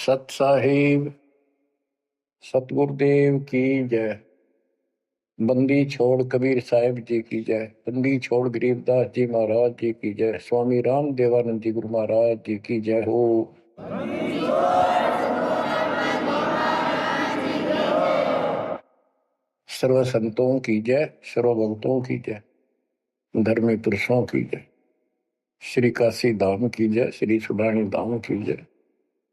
सत साहिब सतगुरुदेव की जय। बंदी छोड़ कबीर साहिब जी की जय। बंदी छोड़ गरीबदास जी महाराज जी की जय। स्वामी राम देवानंद जी गुरु महाराज जी की जय हो। सर्व संतों की जय, सर्व भक्तों की जय, धर्मी पुरुषों की जय। श्री काशी धाम की जय, श्री सुडानी धाम की जय,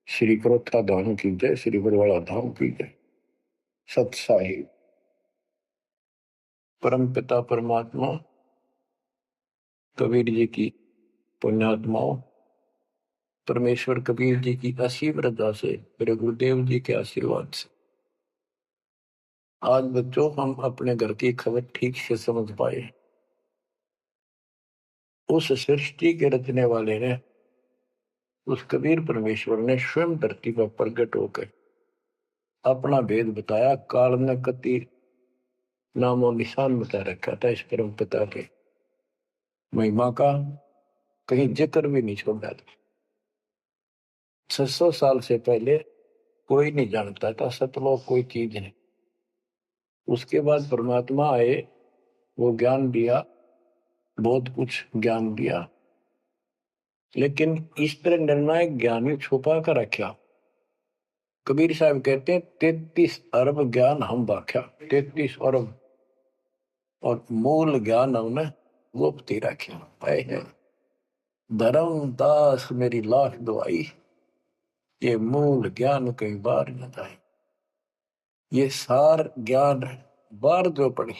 श्री क्रोथा धाम की जय, श्री बरवाड़ा धाम की जय। सत साहिब परम पिता परमात्मा कबीर जी की पुण्यात्माओं, परमेश्वर कबीर जी की असीम रजा से, मेरे गुरुदेव जी के आशीर्वाद से आज बच्चों हम अपने घर की खबर ठीक से समझ पाए। उस सृष्टि के रचने वाले ने, उस कबीर परमेश्वर ने स्वयं धरती पर प्रकट होकर अपना भेद बताया। काल ने कति नामों निशान बता रखा था इस परम पिता के महिमा का, कहीं जिक्र भी नहीं छोड़ा था। 600 साल से पहले कोई नहीं जानता था सतलोक कोई चीज नहीं। उसके बाद परमात्मा आए, वो ज्ञान दिया, बहुत कुछ ज्ञान दिया, लेकिन इस तरह निर्णायक ज्ञान में छुपा कर रखा। कबीर साहब कहते हैं 33 अरब ज्ञान हम बाख्या, 33 अरब, और मूल ज्ञान हमने गुप्त ही रखा है। धर्म दास मेरी लाख दुआई, ये मूल ज्ञान कई बार न जाए। ये सार ज्ञान बार जो पढ़ी,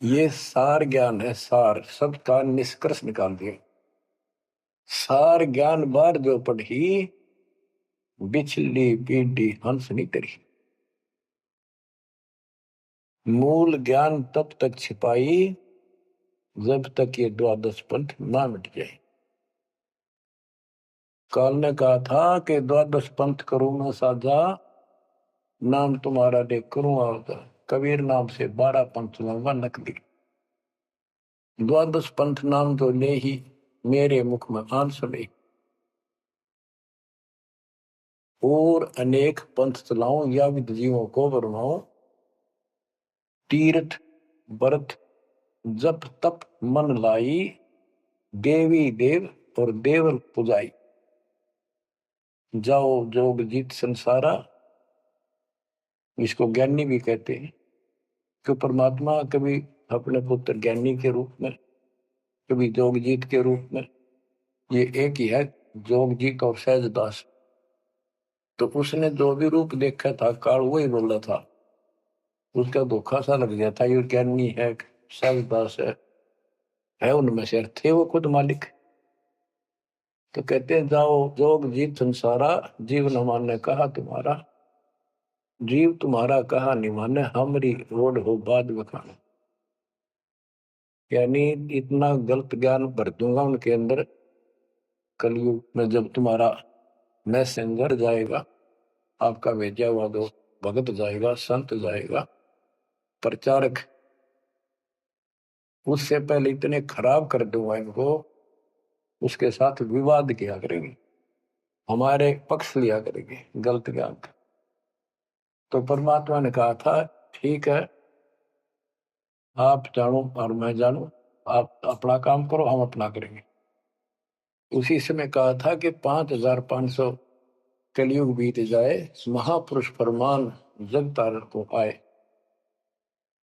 ये सार ज्ञान है, सार सबका निष्कर्ष निकाल दिया। सार ज्ञान बार जो पढ़ी, बिछली पीढ़ी हंस नहीं तरी। मूल ज्ञान तब तक छिपाई जब तक ये द्वादश पंथ ना मिट जाए। काल ने कहा था कि द्वादश पंथ करूं मैं साझा, नाम तुम्हारा देख करूं आवता। कबीर नाम से 12 पंथ लंबा नकली। द्वादश पंथ नाम तो ले ही मेरे मुख में आन सुने, और अनेक पंथ चलाऊं या विद जीवों को बरमाऊं। तीर्थ व्रत जप तप मन लाई, देवी देव और देवल पुजाई। जाओ जोग जीत संसारा, इसको ज्ञानी भी कहते हैं। कि परमात्मा कभी अपने पुत्र ज्ञानी के रूप में, कभी जोगजीत के रूप में, ये एक ही है जोगजीत और सहजदास। तो उसने जो भी रूप देखा था काल वही बोला था। उसका धोखा सा लग गया था, ये ज्ञानी है सहजदास है उनमें से थे वो खुद मालिक। तो कहते हैं जाओ जोग जीत संसारा, जीव न माने कहा तुम्हारा। जीव तुम्हारा कहा नहीं माने, हमारी रोड हो बाद बखाना। यानी इतना गलत ज्ञान भर दूंगा उनके अंदर कलयुग में, जब तुम्हारा मैसेंजर जाएगा, आपका भेजा हुआ दो भगत जाएगा, संत जाएगा, प्रचारक, उससे पहले इतने खराब कर दूंगा इनको, उसके साथ विवाद किया करेंगे, हमारे पक्ष लिया करेंगे गलत ज्ञान का। तो परमात्मा ने कहा था ठीक है, आप जानो और मैं जानू, आप अपना काम करो, हम अपना करेंगे। उसी समय कहा था कि 5500 कलयुग बीत जाए, महापुरुष फरमान जग तारण को आए।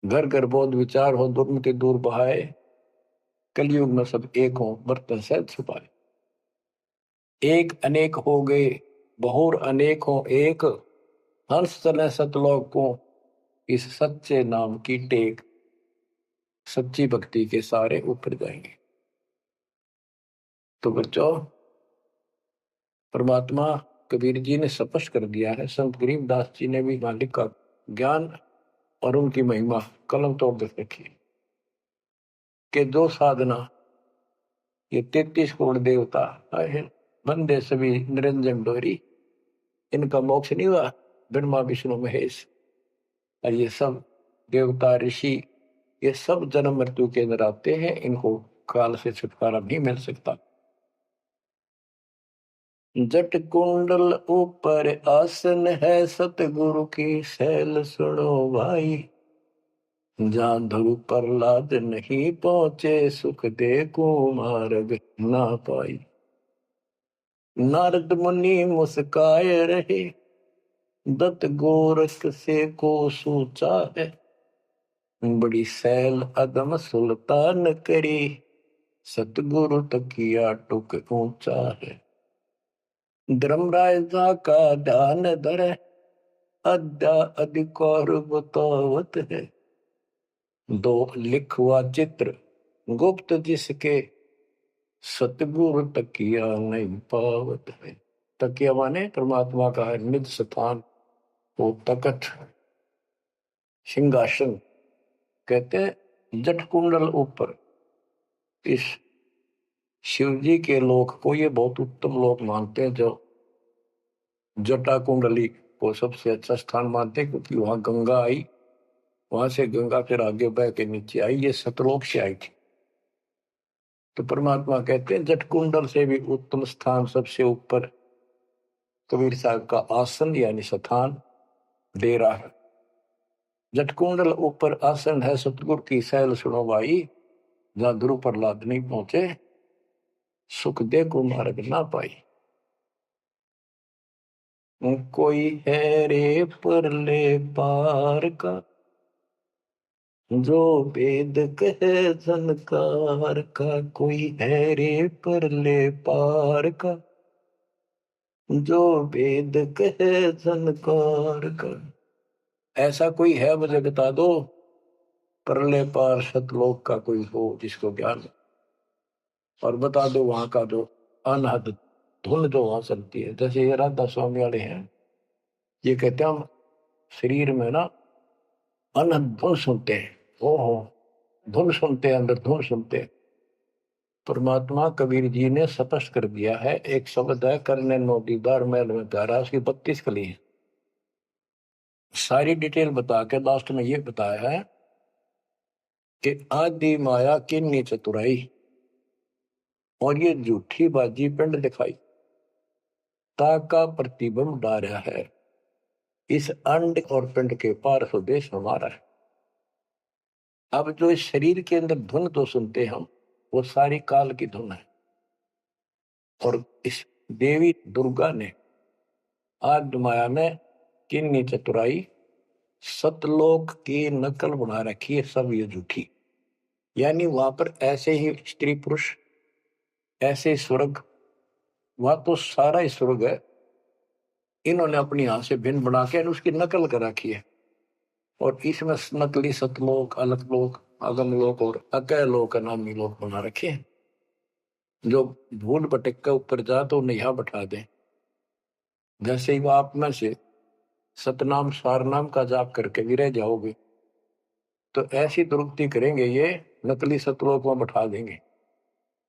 घर घर बोध विचार हो, दुर्मति दूर बहाए, कलयुग में सब एक हो, बर्तन से छुपाए। एक अनेक हो गए, बहुर अनेक हो एक, हंस चले सतलोक को, इस सच्चे नाम की टेक। सच्ची भक्ति के सारे ऊपर जाएंगे। तो बच्चों, परमात्मा कबीर जी ने स्पष्ट कर दिया है, संत गरीबदास जी ने भी मालिक का ज्ञान और उनकी महिमा कलम तोड़ दे रखी कि जो साधना ये 33 करोड़ देवता है, बंदे सभी निरंजन डोरी, इनका मोक्ष नहीं हुआ। ब्रह्मा विष्णु महेश और ये सब देवता ऋषि, ये सब जन्म मृत्यु के अंदर आते हैं, इनको काल से छुटकारा नहीं मिल सकता। जट कुंडल ऊपर आसन है, सतगुरु की सैल सुनो भाई। जहाँ ध्रुव प्रहलाद नहीं पहुंचे, सुख दे कुमार्ग ना पाई। नारद मुनि मुस्काए रहे, दत्त गोरख से को सूचा है। बड़ी सैल अदम सुल्तान करी, सतगुरु तकिया टुक ऊंचा है। धर्मराजा का ध्यान धरे, अद्या अधिकार बतावत है। दो लिखवा चित्र गुप्त जिसके, सतगुरु तकिया नहीं पावत है। तकिया माने परमात्मा का निज स्थान, वो तकत सिंहासन। कहते हैं जट कुंडल ऊपर, इस शिव जी के लोक को ये बहुत उत्तम लोक मानते हैं, जो जटा कुंडली को सबसे अच्छा स्थान मानते हैं, क्योंकि वहां गंगा आई, वहां से गंगा फिर आगे बह के नीचे आई, ये सतलोक से आई थी। तो परमात्मा कहते हैं जट कुंडल से भी उत्तम स्थान, सबसे ऊपर कबीर साहब का आसन यानी स्थान दे रहा है। जट कुंडल ऊपर आसन है, सतगुरु की सैल सुनो भाई। जहां ध्रुव प्रहलाद नहीं पहुंचे, सुख दे को मार्ग ना पाई। कोई है रे परले पार का, जो वेद कहे झनकार का। कोई है रे परले पार का, जो वेद कहे झनकार का। ऐसा कोई है मुझे बता दो, परले पार सतलोक का कोई हो जिसको ज्ञान। और बता दो वहां का जो अनहद धुन जो वहां चलती है। जैसे ये राधा स्वामी वाले हैं, ये कहते हैं हम शरीर में ना अनहद धुन सुनते हैं। ओहो, धुन सुनते हैं, अंदर धुन सुनते हैं। परमात्मा कबीर जी ने स्पष्ट कर दिया है। एक शब्द है, करने नो दीदार महल में प्यारा, उसकी 32 कली है। सारी डिटेल बता के लास्ट में ये बताया है कि आदि माया किन्नी चतुराई, और ये झूठी बाजी पिंड दिखाई, ताका प्रतिबिंब डारा है। इस अंड और पिंड के पार स्वदेश हमारा है। अब जो इस शरीर के अंदर धुन तो सुनते हम, वो सारी काल की धुन है। और इस देवी दुर्गा ने आदि माया में किन्नी चतुराई सतलोक की नकल बना रखी है, सब ये झूठी। यानी वहां पर ऐसे ही स्त्री पुरुष, ऐसे स्वर्ग, वहां तो सारा ही स्वर्ग है। इन्होंने अपनी हाथ से भिन्न बना के उसकी नकल कर रखी है। और इसमें नकली सतलोक, अलकलोक, अगमलोक और अकैलोक नामी लोक बना रखे हैं। जो भूल भटक के ऊपर जा तो उन्हें यहां बैठा दे। जैसे ही आप में से सतनाम सारनाम का जाप करके भी रह जाओगे, तो ऐसी दुर्गति करेंगे ये, नकली सतलोक में बैठा देंगे।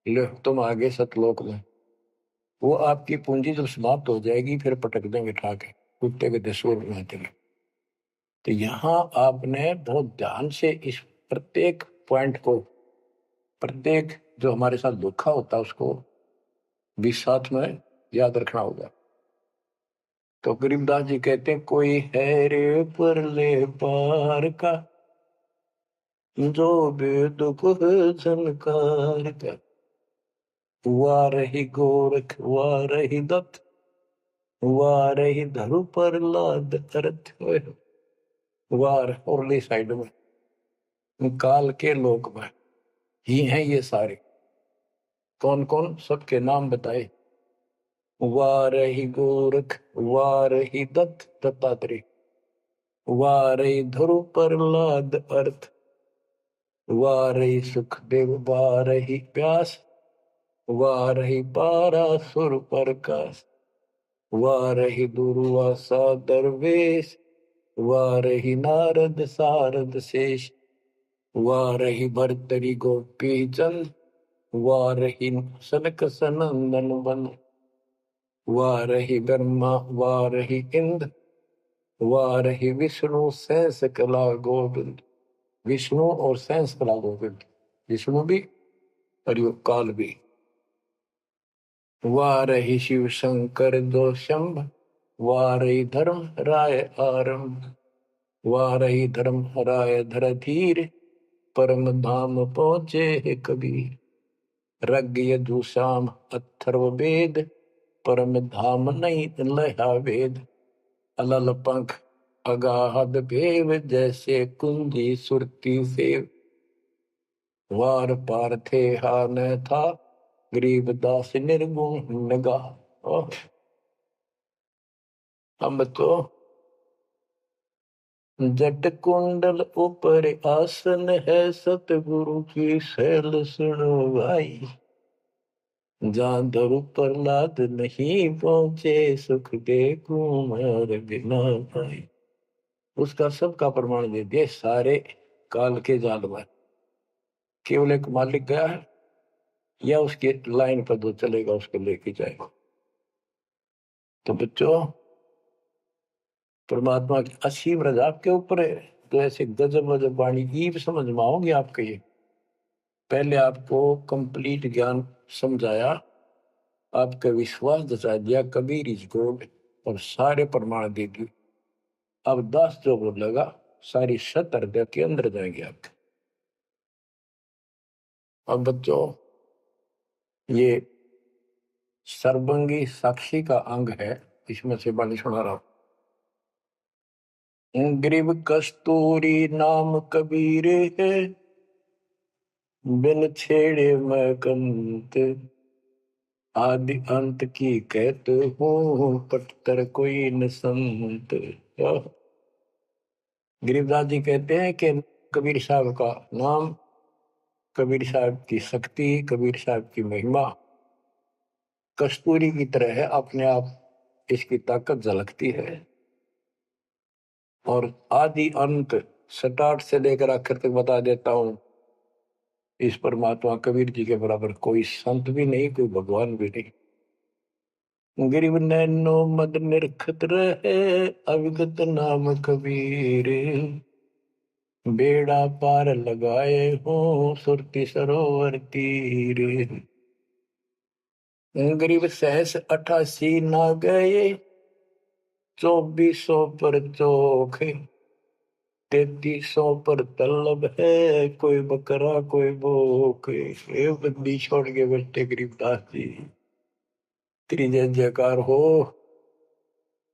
ले तुम आगे सतलोक में, वो आपकी पूंजी जब समाप्त हो जाएगी, फिर पटक देंगे ठाके, कुत्ते के दसूर में चले। तो यहाँ आपने बहुत ध्यान से इस प्रत्येक पॉइंट को, प्रत्येक जो हमारे साथ धोखा होता है उसको भी साथ में याद रखना होगा। तो गरीबदास जी कहते हैं, कोई है रे परले पार का, जो वेद को झनकार का। हुआ रही गोरख, हुआ रही दत्त, हुआ रही धरु प्रहलाद अर्थ। वार औरली साइड में काल के लोक में ही हैं ये सारे। कौन कौन, सबके नाम बताए। वारही गोरख, वारही दत्त दत्तात्रेय, वारही ध्रुव प्रहलाद अर्थ, वारही सुखदेव, वारही व्यास, वारही पारासुर प्रकाश, वारही दुर्वासा दरवेश, वारही नारद सारद शेष, वारही भरतरी गोपी चंद, वारही सनक सनंदन बन, वारही ब्रह्मा, वारही इंद्र, वारही विष्णु सहस कला गोविंद। विष्णु और सहस कला गोविंद, विष्णु भी और यो काल भी। वारहि शिव शंकर दो शंभ, वारहि धर्म राय आरंभ, वारहि धर्म राय धर धीर, परम धाम पहुँचे है कबीर। रग यजुषाम अथर्व वेद, परम धाम नहीं लहा वेद। अलल पंख अगाध भेव, जैसे कुंजी सुरती सेव। वार पार थे हा न था, गरीबदास निर्गुण नगा। हम तो जट कुंडल ऊपर आसन है, सतगुरु की शैल सुनो भाई। जहाँ दरु प्रहलाद नहीं पहुंचे, सुख दे कुमार बिना भाई। उसका सबका प्रमाण दे दिए सारे काल के जानवर। केवल एक मालिक गया है या उसके लाइन पर जो चलेगा उसको लेके जाएगा। तो बच्चों, परमात्मा की असीम रजा आपके ऊपर है। तो ऐसे गजब गजब वाणी ईब समझ में आओगे आपके। ये पहले आपको कंप्लीट ज्ञान समझाया, आपका विश्वास जता दिया कबीर इज गॉड, और सारे प्रमाण दे दिए। अब 10 जो बोलेगा सारी सत हृदय के अंदर जाएंगे आपके। अब बच्चों, ये सर्वंगी साक्षी का अंग है, इसमें से बाणी सुना रहा हूं। ग्रीव कस्तूरी नाम कबीर है, बिन छेड़े मैं कंत। आदि अंत की कहत हूँ, पटतर कोई न संत। गरीबदास जी कहते हैं कि कबीर साहब का नाम, कबीर साहब की शक्ति, कबीर साहब की महिमा कस्तूरी की तरह है। अपने आप इसकी ताकत झलकती है। और आदि अंत स्टार्ट से लेकर आखिर तक बता देता हूं। इस परमात्मा कबीर जी के बराबर कोई संत भी नहीं, कोई भगवान भी नहीं। गिरिव नैनो मद निरखत रहे, अविगत नाम कबीर। बेड़ा पार लगाए हो, सुरती सरोवर तीर। गरीब सहस 88 ना गए, 2400 पर चोख। 3300 पर तलब है, कोई बकरा कोई भूख। ये बंदी छोड़ के बैठे गरीबदास जी। तेरी जय जयकार हो,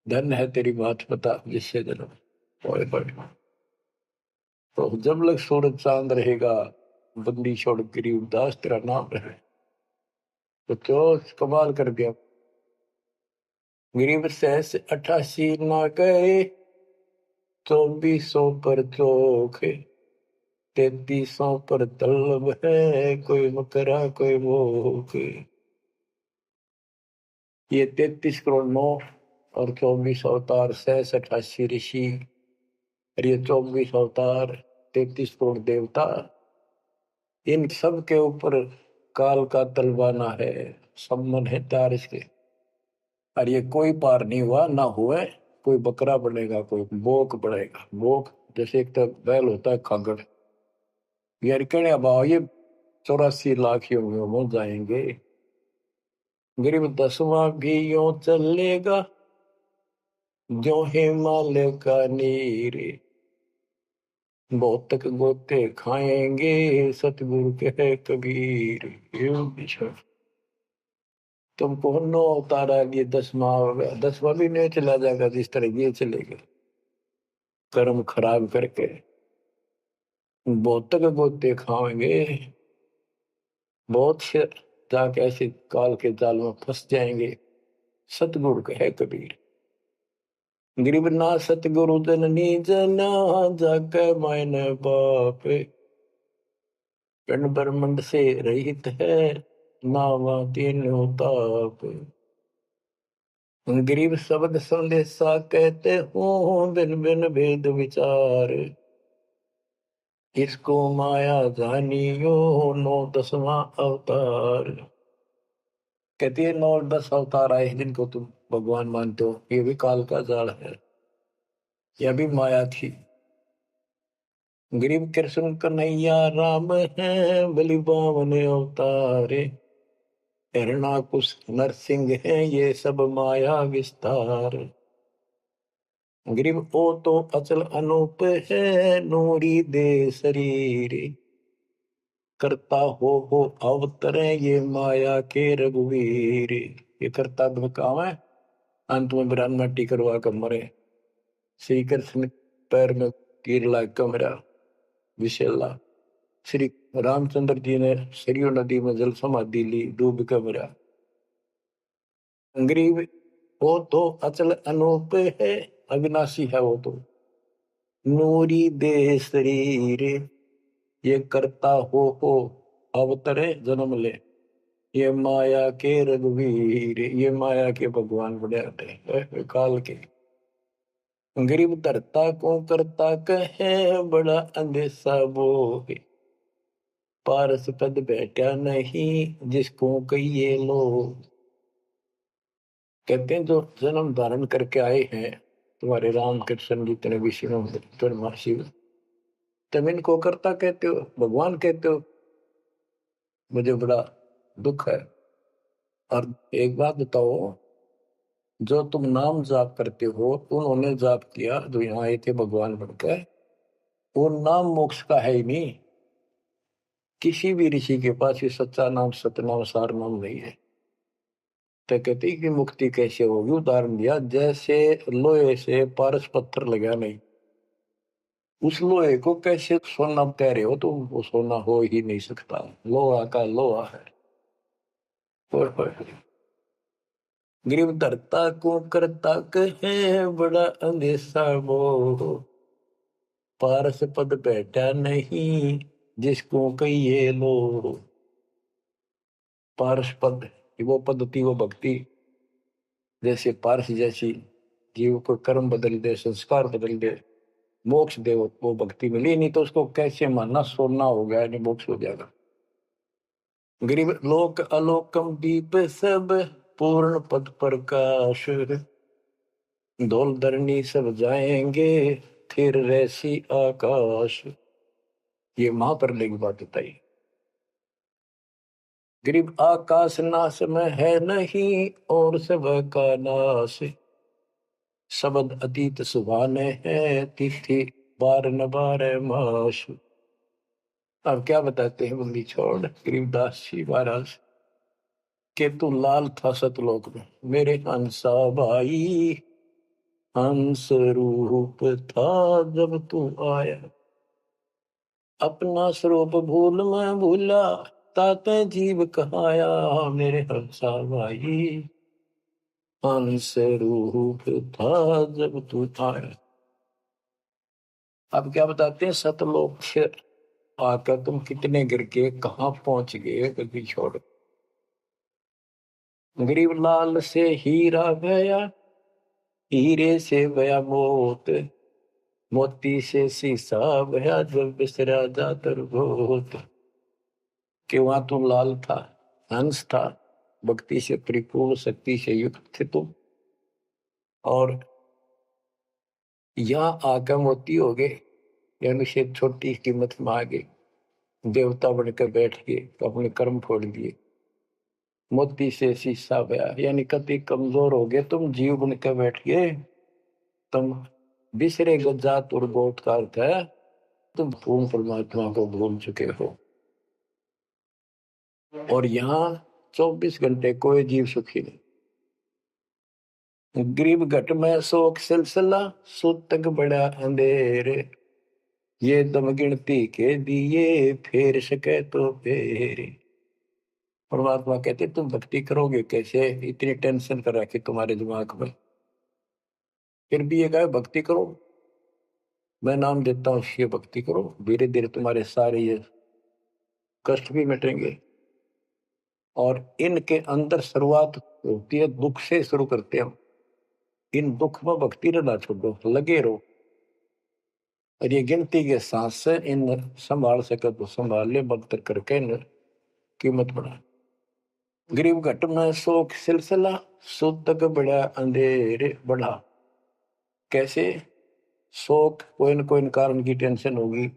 धन है तेरी बात पता जिससे जन्म पड़े पड़े। तो जब लग सूरज चांद रहेगा, बंदी छोड़ गरीबदास तेरा नाम रहे। तो क्यों कमाल कर दिया। गरीब सहस 88 ना गए, 2400 पर चोख। 3300 पर तलब है, कोई बकरा कोई भूख। ये 33 करोड़ 9 और 24 अवतार, 88 ऋषि, और ये 24 अवतार, 33 करोड़ देवता, इन सब के ऊपर काल का तलवाना है, सम्मन है तार इसके। और ये कोई पार नहीं हुआ ना हुआ। कोई बकरा बनेगा, कोई बोक बनेगा। बोक जैसे एक तो बैल होता है खागड़, यार कहने अब ये 84 लाख योगियों में जाएंगे। गरीब 10वां भी यूं चलेगा, जो हिमालय का नीर। बहुत तक गोते खाएंगे, सतगुरु के कबीर। तुमको 9 उतारा, ये 10वां हो गया। 10वां भी नहीं चला जाएगा जिस तरह ये चलेगा, कर्म खराब करके। बहुत तक गोते खाएंगे, बहुत से जाके ऐसे काल के जाल में फंस जाएंगे। सतगुरु कहे कबीर, गरीब ना सतगुरु जननी जना, जाके मायने बाप। पिंड ब्रह्मंड से रहित है, नावा तीनों ताप। गरीब शब्द संदेशा कहते हूँ, बिन बिन भेद विचार। इसको माया जानियो, 9 10वां अवतार। कहती है 9 10 अवतार आए जिनको तुम भगवान मानते हो, ये भी काल का जाल है, यह भी माया थी। गरीब कृष्ण कन्हैया राम है, बलि बावन अवतारे। हिरणाकुश नरसिंह है ये सब माया विस्तार। ग्रीव ओ तो अचल अनूप है नूरी दे शरीर। करता हो अवतरे ये माया के रघुवीर। ये करता काम है, अंत में बिरान माटी करवा कर मरे। श्री कृष्ण पैर में कीर लाग कर मरा विशेला। श्री रामचंद्र जी ने सरयू नदी में जल समाधि ली, डूब कर मरा। ग्रीव वो तो अचल अनूप है, अविनाशी है वो तो। नूरी दे शरीर, ये करता हो अवतरे जन्म ले। ये माया के रघुवीर, ये माया के भगवान बड़े होते काल के। गरीब धरता को करता कहे बड़ा अंदेशा बोहे। पारस पद बैठा नहीं जिसको कहिए लोग। कहते हैं जो जन्म धारण करके आए हैं तुम्हारे राम कृष्ण जितने विष्णु शिव, तुम इनको करता कहते हो, भगवान कहते हो। मुझे बड़ा दुख है। और एक बात बताओ, जो तुम नाम जाप करते हो उन्होंने जाप किया जो यहाँ आए थे भगवान बनकर, वो नाम मोक्ष का है ही नहीं। किसी भी ऋषि के पास ये सच्चा नाम सतनाम सार नाम नहीं है। तो कहते कि मुक्ति कैसे होगी, उदाहरण दिया जैसे लोहे से पारस पत्थर लगा नहीं, उस लोहे को कैसे सोना कह रहे हो तुम, वो सोना हो ही नहीं सकता, लोहा का लोहा है। ग्रीव धरता को करता कहे बड़ा अंदेशा मोह। पारस पद बैठा नहीं जिसको कहिए लो। पारस पद वो पद्धति वो भक्ति, जैसे पारस जैसी जीव को कर्म बदल दे, संस्कार बदल दे, मोक्ष दे, वो भक्ति मिली। नहीं तो उसको कैसे मानना, सोना हो गया नहीं मोक्ष हो जाएगा। गरीब लोक अलोकम दीप सब पूर्ण पद प्रकाश। धौल धरनी सब जाएंगे फिर रहसी आकाश। ये महाप्रलय की बात बताई। गरीब आकाश नाश में है नहीं और सब का नाश। शब्द अतीत सुभाने है तिथि बार न बार माश। अब क्या बताते हैं बंदी छोड़ गरीबदास जी महाराज के, तू लाल था सतलोक में मेरे हंसा भाई। हंस रूप था जब तू आया, अपना स्वरूप भूल मैं भूला, ताते जीव कहाया मेरे हंसा भाई। हंस रूप था जब तू आया। अब क्या बताते हैं, सतलोक से आकर तुम कितने गिर के कहाँ पहुंच गए कभी छोड़। गरीब लाल से हीरा गया, हीरे से गया मोत, मोती से शीशा गया जब बिसरा जातर गोत। कि वहां तुम लाल था, हंस था, भक्ति से परिपूर्ण शक्ति से युक्त थे तुम, और यहाँ आकर मोती हो गए, यानी से छोटी कीमत में आ गए, देवता बनकर बैठ गए, तो अपने कर्म फोड़ दिए। मोती से शीशा गया, यानी कति कमजोर हो गए तुम, जीव बनकर बैठ गए तुम। बिसरे गजात और गोत का अर्थ है तुम पूर्ण परमात्मा को भूल चुके हो। और यहाँ 24 घंटे कोई जीव सुखी नहीं। गरीब घट में शोक सिलसिला सूतक बड़ा अंधेरे। ये दम गिनती के दिए फेर सके तो फेरे। परमात्मा कहते तुम भक्ति करोगे कैसे, इतनी टेंशन कर रखी तुम्हारे दिमाग में, फिर भी ये कहे भक्ति करो, मैं नाम देता हूँ, ये भक्ति करो, धीरे धीरे तुम्हारे सारे ये कष्ट भी मिटेंगे। और इनके अंदर शुरुआत होती है दुख से, शुरू करते हैं। इन दुख में भक्ति रहना छोड़ो, लगे रहो, और ये गिनती के सांस से इन संभाल सके तो संभाल ले, भक्त करके इन कीमत बढ़ा। गरीब घट में शोक सिलसिला सूतक बड़ा अंधेरे बढ़ा। कैसे, शोक कोई न कोई कारण की टेंशन होगी,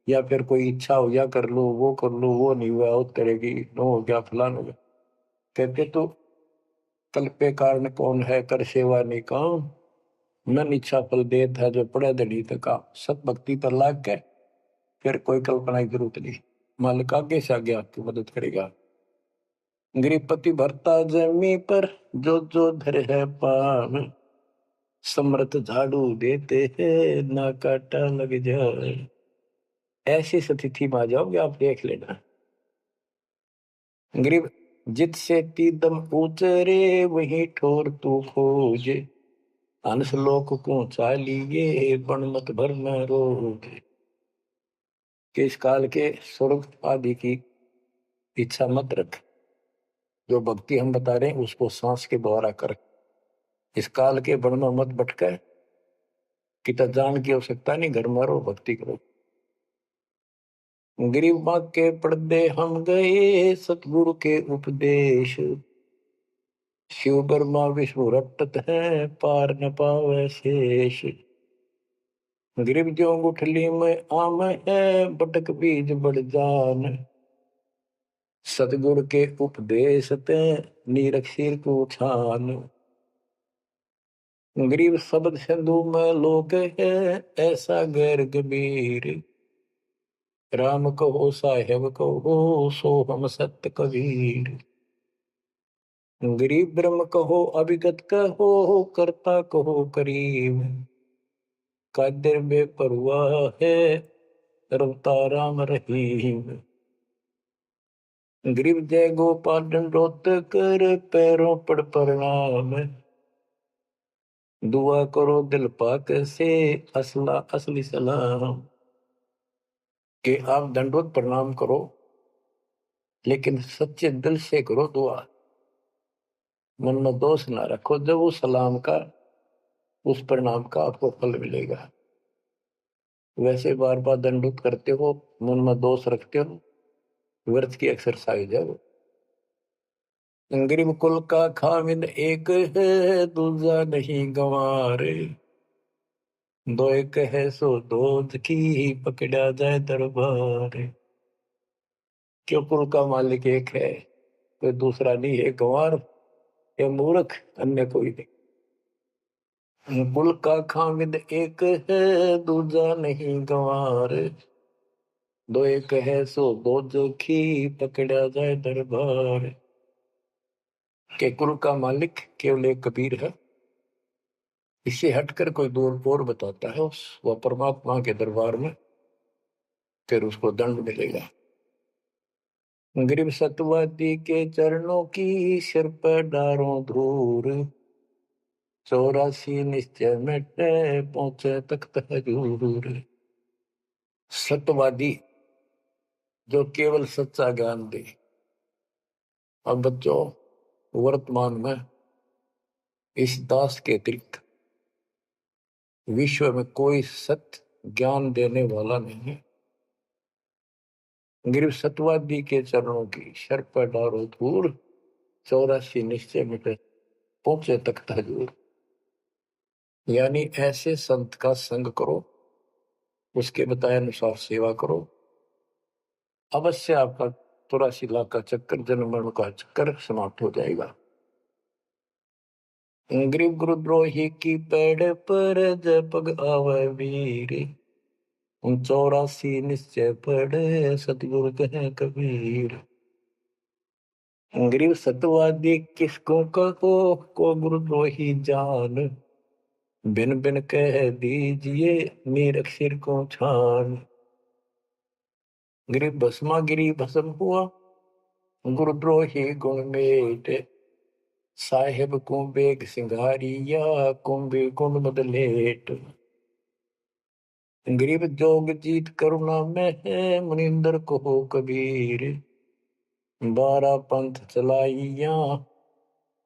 या फिर कोई इच्छा हो, या कर लो वो कर लो, वो नहीं हुआ, वो करेगी, नो हो गया, फलान हो गया। कहते तो तल पे कारण कौन है, कर सेवा नहीं काम, मन इच्छा फल देत है जो पड़े धड़ी तका। सत भक्ति पर लाग के फिर कोई कल्पना की जरूरत नहीं, मालिक आगे से आगे आपकी मदद करेगा। गृहपति भरता जमी पर जो जो धर है पान, समर्थ झाड़ू देते हैं ना काटा लग जाए। ऐसी स्थिति में आ जाओगे आप, देख लेना। गरीब जित से तीदम उतरे वही ठोर तू खोज, अंश लोक को चालिए बन मत भर न रोग। कि इस काल के स्वर्ग आदि की इच्छा मत रख, जो भक्ति हम बता रहे हैं उसको सांस के द्वारा कर। इस काल के बन में मत भटके, कितना जान की आवश्यकता नहीं, घर में रहो भक्ति करो। गरीब बाग के पर्दे हम गए सतगुरु के उपदेश, शिव ब्रह्मा विष्णु रटत है पार न पावे शेष। गरीब जो गुठली में आम है बटक बीज बढ़ जान, सतगुरु के उपदेश ते नीरख सिर को छान। गरीब शब्द सिंधु में लोग है ऐसा गैर गंभीर, राम कहो साहेब कहो सो हम सत्य कबीर। गरीब ब्रह्म कहो अभिगत कहो करता कहो करीब, कादिर बेपरवाह है रवता राम रहीम। गरीब जय गोपाल दंडोत कर पैरों पड़ प्रणाम, दुआ करो दिल पाक से असला असली सलाम। कि आप दंडोत प्रणाम करो लेकिन सच्चे दिल से करो दुआ, मन में दोष ना रखो। जब उस सलाम का उस प्रणाम का आपको फल मिलेगा। वैसे बार बार दंडोत करते हो, मन में दोष रखते हो, व्यर्थ की एक्सरसाइज है वो। गरीब कुल का खामिद एक है दूजा नहीं गंवारे, दो एक है सो दूध की पकड़ा जाए दरबार। क्यों कुल का मालिक एक है, कोई दूसरा नहीं है, गंवार या मूर्ख अन्य कोई नहीं। कुल का खामिद एक है दूजा नहीं गंवार, दो एक है सो दो जो की पकड़ा जाए दरबार। के कुल का मालिक केवल एक कबीर है, इससे हटकर कोई दूर और बताता है उस वह परमात्मा के दरबार में फिर उसको दंड मिलेगा। गरीब सतवादी के चरणों की सिर पर डारों धूर, 84 निश्चय मिटे पहुंचे तख्त हजूर। सत्यवादी जो केवल सच्चा ज्ञान दे। अब बच्चों वर्तमान में इस दास के अतिरिक्त विश्व में कोई सत्य ज्ञान देने वाला नहीं है। गरीब सतवादी के चरणों की शर पर डारो धूर, 84 निश्चय मिटे पहुंचे तख्त हजूर। यानी ऐसे संत का संग करो, उसके बताए अनुसार सेवा करो, अवश्य आपका 84 लाख का चक्कर जन्म मरण का चक्कर समाप्त हो जाएगा। गरीब गुरुद्रोही की पेड़ पर जब पग आवे वीर, 84 निश्चय पढ़े सतगुरु कहे कबीर। गरीब सतवादी किसको कहो को गुरुद्रोही जान, बिन बिन कह दीजिए नीरख सिर को छान। गरीब भस्मा गिरी भस्म हुआ गुरुद्रोही गुण मेट, साहेब को बेग सिंगारिया कुंभी गुण बदलेट। गरीब जोग जीत करुणा में है मुनिंदर को हो कबीर, 12 पंथ चलाइया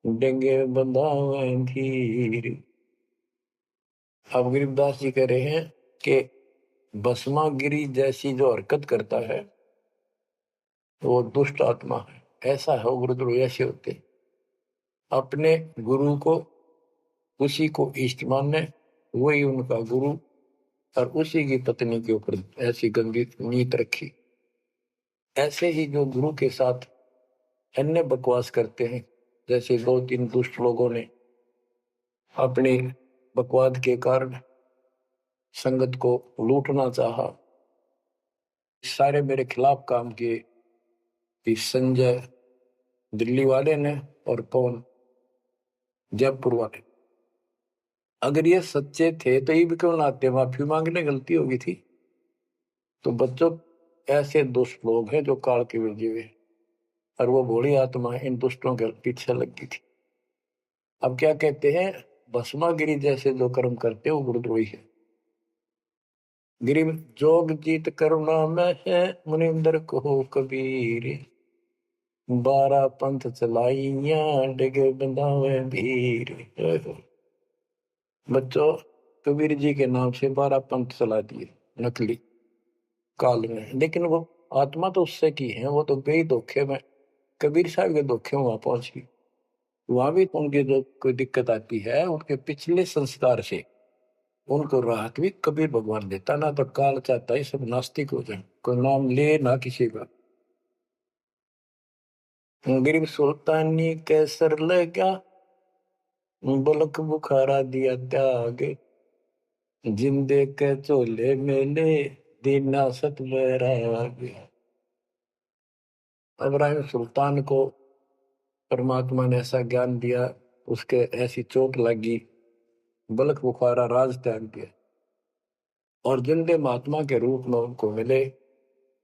डेंगे बंधावे धीर। अब गरीबदास जी कह रहे हैं कि भस्मागिरी जैसी जो हरकत करता है वो दुष्ट आत्मा है, ऐसा है वो गुरुद्रोही ऐसे होते। अपने गुरु को उसी को इष्ट माने, वही उनका गुरु, और उसी की पत्नी के ऊपर ऐसी गंदी नीत रखी। ऐसे ही जो गुरु के साथ अन्य बकवास करते हैं। जैसे 2-3 दुष्ट लोगों ने अपनी बकवाद के कारण संगत को लूटना चाहा, सारे मेरे खिलाफ काम किए, कि संजय दिल्ली वाले ने और कौन जयपुर वाले। अगर ये सच्चे थे तो ये भी क्यों ना आते, माफी मांगने गलती होगी थी। तो बच्चों, ऐसे दुष्ट लोग हैं जो काल के भेजे हुए, और वो भोली आत्मा इन दुष्टों के पीछे लग गई थी। अब क्या कहते हैं, भस्मागिरी जैसे जो कर्म करते हैं वो गुरुद्रोही है। गिरी जोग जीत करुणा में है, मुनिंदर को कबीर, 12 पंथ चलाइया डिगे बंधावे भीर। बच्चों, कबीर जी के नाम से 12 पंथ चला दिए नकली काल में, लेकिन वो आत्मा तो उससे की है, वो तो गई धोखे में, कबीर साहब के धोखे में वहां पहुंच गई। वहां भी उनकी जो कोई दिक्कत आती है, उनके पिछले संस्कार से उनको राहत भी कबीर भगवान देता। ना तो काल चाहता है सब नास्तिक हो जाए, कोई नाम ले ना किसी का। गरीब सुल्तानी कैसर लगा, बलक बुखारा दिया त्याग, जिंदे के चोले मेले दीना सत बैराग। इब्राहिम सुल्तान को परमात्मा ने ऐसा ज्ञान दिया, उसके ऐसी चोट लगी, बलक बुखारा राज त्याग दिया, और जिंदे महात्मा के रूप में उनको मिले,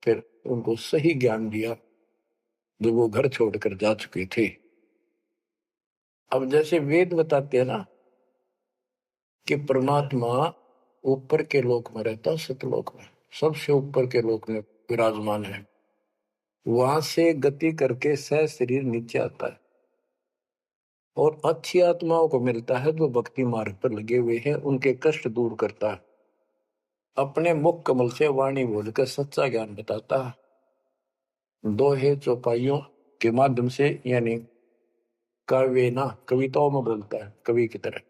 फिर उनको सही ज्ञान दिया जो वो घर छोड़कर जा चुके थे। अब जैसे वेद बताते हैं ना कि परमात्मा ऊपर के लोक में रहता, सतलोक में, सबसे ऊपर के लोक में विराजमान है। वहां से गति करके सह शरीर नीचे आता है और अच्छी आत्माओं को मिलता है जो भक्ति मार्ग पर लगे हुए हैं, उनके कष्ट दूर करता है, अपने मुख कमल से वाणी बोलकर सच्चा ज्ञान बताता है, दोहे चौपाइयों के माध्यम से, यानी काव्य ना कविताओं में बोलता है कवि की तरह,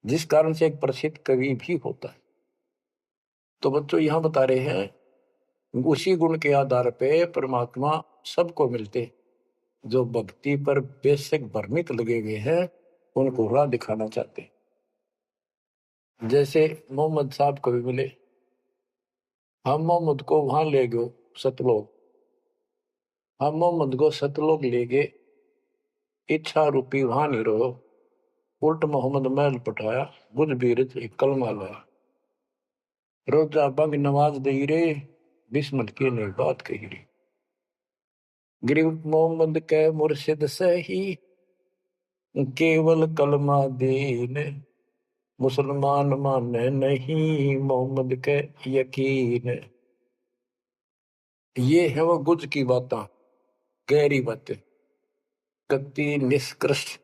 जिस कारण से एक प्रसिद्ध कवि भी होता है। तो बच्चों यहां बता रहे हैं उसी गुण के आधार पे परमात्मा सबको मिलते, जो भक्ति पर बेशक भ्रमित लगे हुए हैं उनको राह दिखाना चाहते। जैसे मोहम्मद साहब को भी मिले, हम मोहम्मद को वहां ले गए सतलोक, हम मोहम्मद को सतलोक ले गए, इच्छा रूपी वहां नहीं रहो, उल्ट मोहम्मद महल पटाया, बुझ बीरज एक कलमा लाया, रोजा बंग नमाज दे रे, बिस्मत की ने बात कही रे। गरीब मोहम्मद के मुर्शिद सही, केवल कलमा दीन, मुसलमान माने नहीं मोहम्मद के यकीन। ये है वो गुज की बातें, गहरी बातें, कति निष्कृष्ट।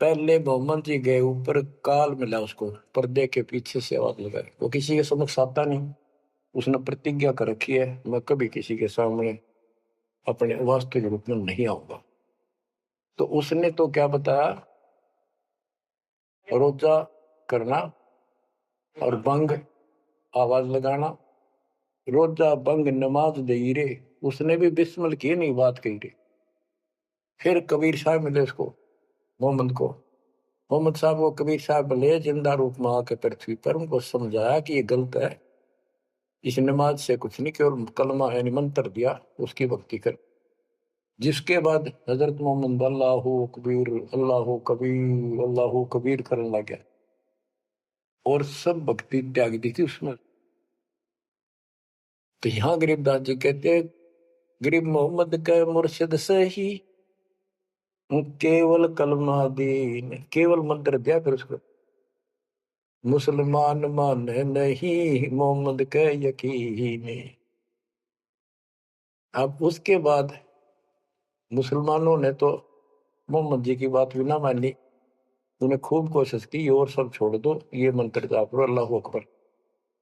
पहले मोहम्मद जी गए ऊपर, काल मिला उसको, पर्दे के पीछे से आवाज लगाई, वो किसी के समक्ष आता नहीं, उसने प्रतिज्ञा कर रखी है मैं कभी किसी के सामने अपने वास्तविक रूप में नहीं आऊंगा। तो उसने तो क्या बताया, रोजा करना और बंग आवाज लगाना, रोजा बंग नमाज दे रे, उसने भी बिस्मिल की नहीं बात कही रे। फिर कबीर साहब मिले उसको, मोहम्मद को, मोहम्मद साहब को कबीर साहब मिले जिंदा रूप में आके पृथ्वी पर, उनको समझाया कि ये गलत है, इस नमाज से कुछ नहीं, केवल कलमा यानी मंत्र दिया, उसकी भक्ति कर। जिसके बाद हजरत मोहम्मद अल्लाह कबीर अल्लाह कबीर करने लग गया और सब भक्ति त्याग दी थी उसमें। तो यहाँ गरीबदास जी कहते हैं, गरीब मोहम्मद के मुर्शिद से ही केवल कलमा दीन, केवल मंत्र दिया, फिर उसको मुसलमान माने नहीं मोहम्मद के यकीन। अब उसके बाद मुसलमानों ने तो मोहम्मद जी की बात भी ना मानी, उन्हें खूब कोशिश की और सब छोड़ दो, ये मंत्र जाप करो अल्लाह अकबर,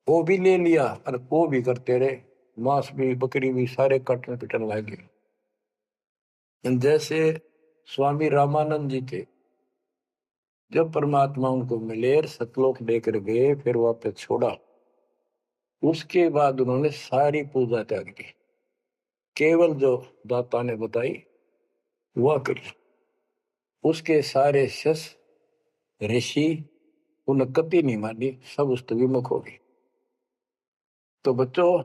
वो भी ले लिया और वो भी करते रहे, मांस भी बकरी भी सारे कटने पिटने लगे। जैसे स्वामी रामानंद जी थे, जब परमात्मा उनको मिले सतलोक लेकर गए, फिर वापस छोड़ा, उसके बाद उन्होंने सारी पूजा त्याग दी, केवल जो दाता ने बताई हुआ कर। उसके सारे शस ऋषि उन्हें कति नहीं मानी, सब उस विमुख हो गए। तो बच्चों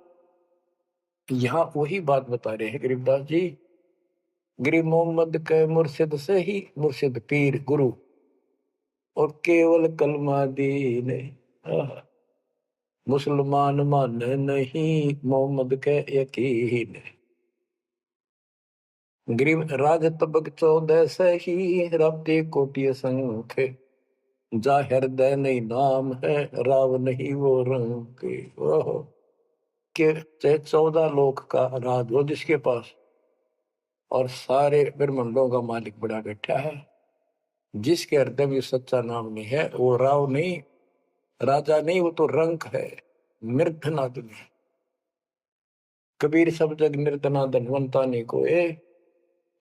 यहाँ वही बात बता रहे हैं गरीबदास जी। गरीब मोहम्मद के मुर्शिद से ही मुर्शिद पीर गुरु और केवल कलमा दीन, मुसलमान मान नहीं मोहम्मद के यकीन। गरीब राज तबक 14 से ही राब्ते कोटि संख्य, जा हृदय नहीं नाम है राव नहीं वो रंग के। ओहो के चाहे 14 लोक का राज हो जिसके पास, और सारे ब्रह्मांडों का मालिक बड़ा बैठा है, जिसके हृदय में सच्चा नाम नहीं है वो राव नहीं, राजा नहीं, वो तो रंक है, निर्धनादन है। कबीर सब जग निर्धना धनवंता नहीं कोए,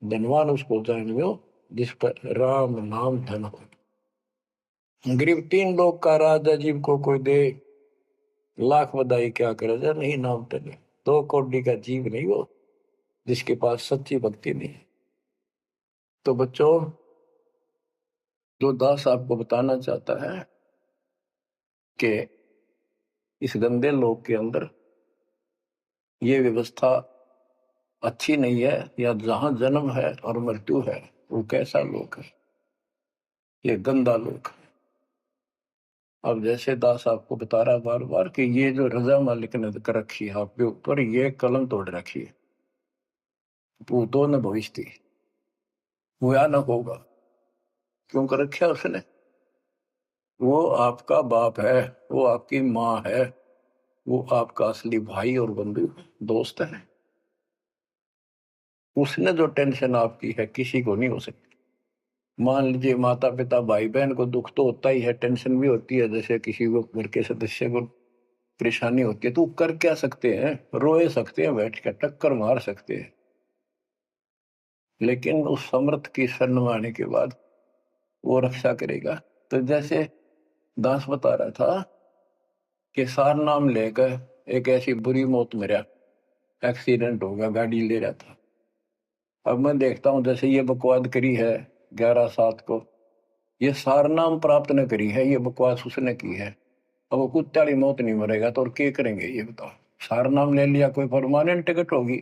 धनवान उसको जानियो जिस पर राम नाम धन हो। गरीब 3 लोक का राजा जीव को कोई दे, लाख बधाई क्या करे जा नहीं नाम धन। 2 कौड़ी का जीव नहीं वो जिसके पास सच्ची भक्ति नहीं है। तो बच्चों जो दास आपको बताना चाहता है कि इस गंदे लोक के अंदर ये व्यवस्था अच्छी नहीं है, या जहां जन्म है और मृत्यु है वो कैसा लोक है, ये गंदा लोक है। अब जैसे दास आपको बता रहा बार बार कि ये जो रजा मालिक ने कर रखी है आपके ऊपर, ये कलम तोड़ रखी है, भूतों ने भविष्य थी, हुआ न होगा। क्यों कर रखा उसने? वो आपका बाप है, वो आपकी माँ है, वो आपका असली भाई और बंधु दोस्त है। उसने जो टेंशन आपकी है किसी को नहीं हो सकती। मान लीजिए माता पिता भाई बहन को दुख तो होता ही है, टेंशन भी होती है, जैसे किसी को घर के सदस्य को परेशानी होती है, तो कर क्या सकते हैं? रोए सकते हैं, बैठ कर टक्कर मार सकते हैं, लेकिन उस समर्थ की शरण में आने के बाद वो रक्षा करेगा। तो जैसे दास बता रहा था कि सार नाम लेकर एक ऐसी बुरी मौत मरा, एक्सीडेंट होगा, गाड़ी ले रहा था। अब मैं देखता हूं जैसे ये बकवाद करी है 11/7 को, ये सार नाम प्राप्त न करी है, ये बकवास उसने की है। अब वो कुत्ते वाली मौत नहीं मरेगा तो और क्या करेंगे ये बताओ? सार नाम ले लिया, कोई परमानेंट टिकट होगी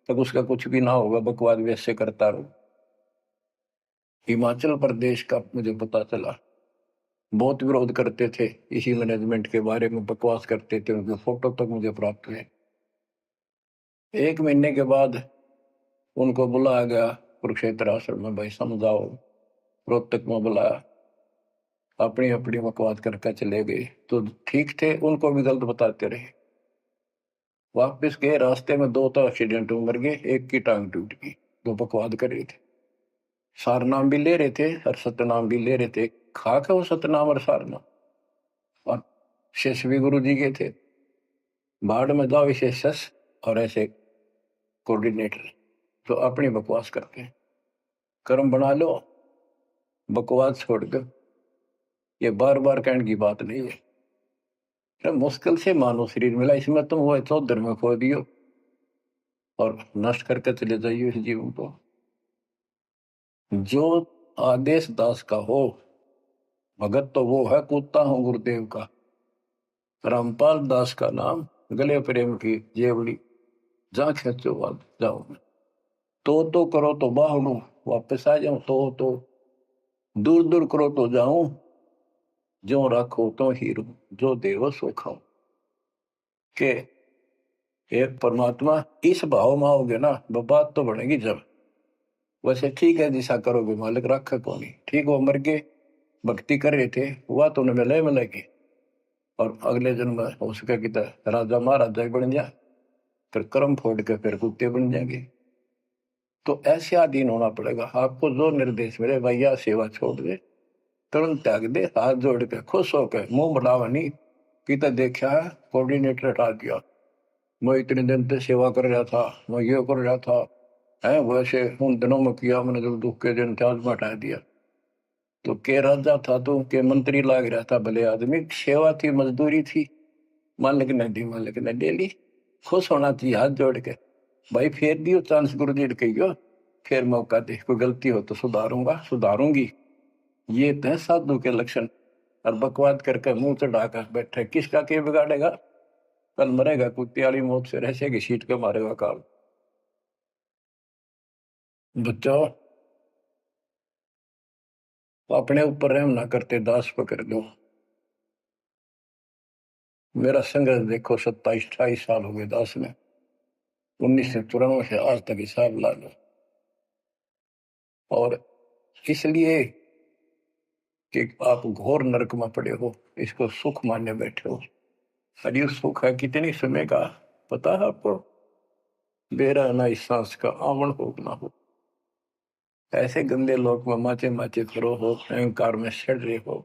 तब उसका कुछ भी ना होगा, बकवाद वैसे करता रहो। हिमाचल प्रदेश का मुझे पता चला, बहुत विरोध करते थे इसी मैनेजमेंट के बारे में, बकवास करते थे, उनके फोटो तक मुझे प्राप्त हुए। 1 महीने के बाद उनको बुलाया गया कुरुक्षेत्र आश्रम में, भाई समझाओ। रोहतक में बुलाया, अपनी अपनी बकवास करके चले गए। तो ठीक थे, उनको भी गलत बताते रहे। वापिस गए, रास्ते में 2 तो एक्सीडेंट में मर गए, एक की टांग टूट गई। जो बकवाद कर रहे थे, सार नाम भी ले रहे थे और सतनाम भी ले रहे थे, खाक है वो सतनाम और सार नाम। और शिष्य भी गुरु जी के थे, बाढ़ में जाओ विशेष और ऐसे कोऑर्डिनेटर तो अपनी बकवास करते हैं। कर्म बना लो, बकवास छोड़कर। ये बार बार कहने की बात नहीं है, तो मुश्किल से मानो शरीर मिला, इसमें तुम वो तो धर्म खो दियो और नष्ट करके चले जाइए इस जीवन को। जो आदेश दास का हो, भगत तो वो है, कूदता हूं गुरुदेव का। रामपाल दास का नाम, गले प्रेम की जेवड़ी, जा खेचो बाद जाओ। तो करो तो बाहड़ू, वापस आ जाऊं तो दूर दूर करो तो जाऊं, जो रखो तो हीरो, जो देव सो खाओ। के एक परमात्मा इस भाव में आओगे ना, वो बात तो बनेगी जब। वैसे ठीक है दिशा करोगे, मालिक रखे को नहीं, ठीक वो मर गए, भक्ति कर रहे थे, हुआ तो उन्हें मिलेगी, और अगले जन्म में हो सके कि राजा महाराजा बन जाए, फिर कर्म फोड़ के फिर कुत्ते बन जाएंगे। तो ऐसे अधीन होना पड़ेगा आपको। जो निर्देश मिले भैया, सेवा छोड़ दे, तुरंत त्याग दे, हाथ जोड़ के खुश होकर, मुंह बढ़ावा नहीं कि देखा है कोऑर्डिनेटर हटा दिया, मैं इतने दिन से सेवा कर रहा था, मैं ये कर रहा था, है वैसे उन दिनों में किया मैंने, जब दुख के दिन थे आज में हटा दिया। तो के राजा था तो के मंत्री लाग रहा था, भले आदमी, सेवा थी, मजदूरी थी, मालिक ने दी, मालिक ने ले ली। खुश होना चाहिए हाथ जोड़ के, भाई फेर दियो चांस गुरु जी कहियो, फिर मौका दे, कोई गलती हो तो सुधारूंगा, सुधारूंगी। ये तो है साधु के लक्षण। और बकवाद करके मुंह चढ़ाकर बैठे, किसका के बिगाड़ेगा? कल मरेगा कुत्ते वाली मौत से, रहसे की सीट के मारेगा काल। बच्चों, अपने ऊपर रहम ना करते, दास पकड़ लो। मेरा संघर्ष देखो, 27-28 साल हो गए दास में, 1994 से आज तक हिसाब ला लो। और इसलिए कि आप घोर नरक में पड़े हो, इसको सुख मानने बैठे हो। अरे सुख है कितनी समय का पता है आपको? बेरा ना इस सांस का आवन हो ना हो। ऐसे गंदे लोग में माचे माचे करो हो, अहंकार में सड़ रहे हो।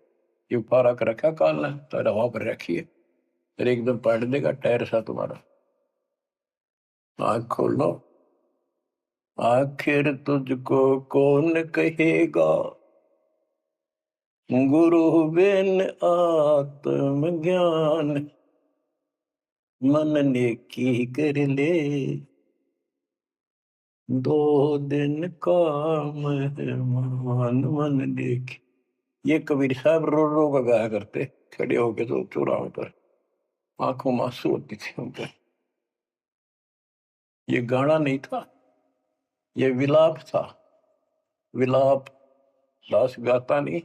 ये पारा कर रखा काल ने, तो हवा पर रखिए, फिर एकदम पलट देगा टायर सा तुम्हारा। आँख खोल लो। आखिर तुझको कौन कहेगा, गुरु बिन आत्मज्ञान। मन ने की कर ले, 2 दिन काम है मान। मन ने की, ये कबीर साहब रो रो का गाया करते, खड़े होके तो चौराहे पर, आंखों में आंसू होती थी उनके। ये गाना नहीं था, ये विलाप था। विलाप दास गाता नहीं,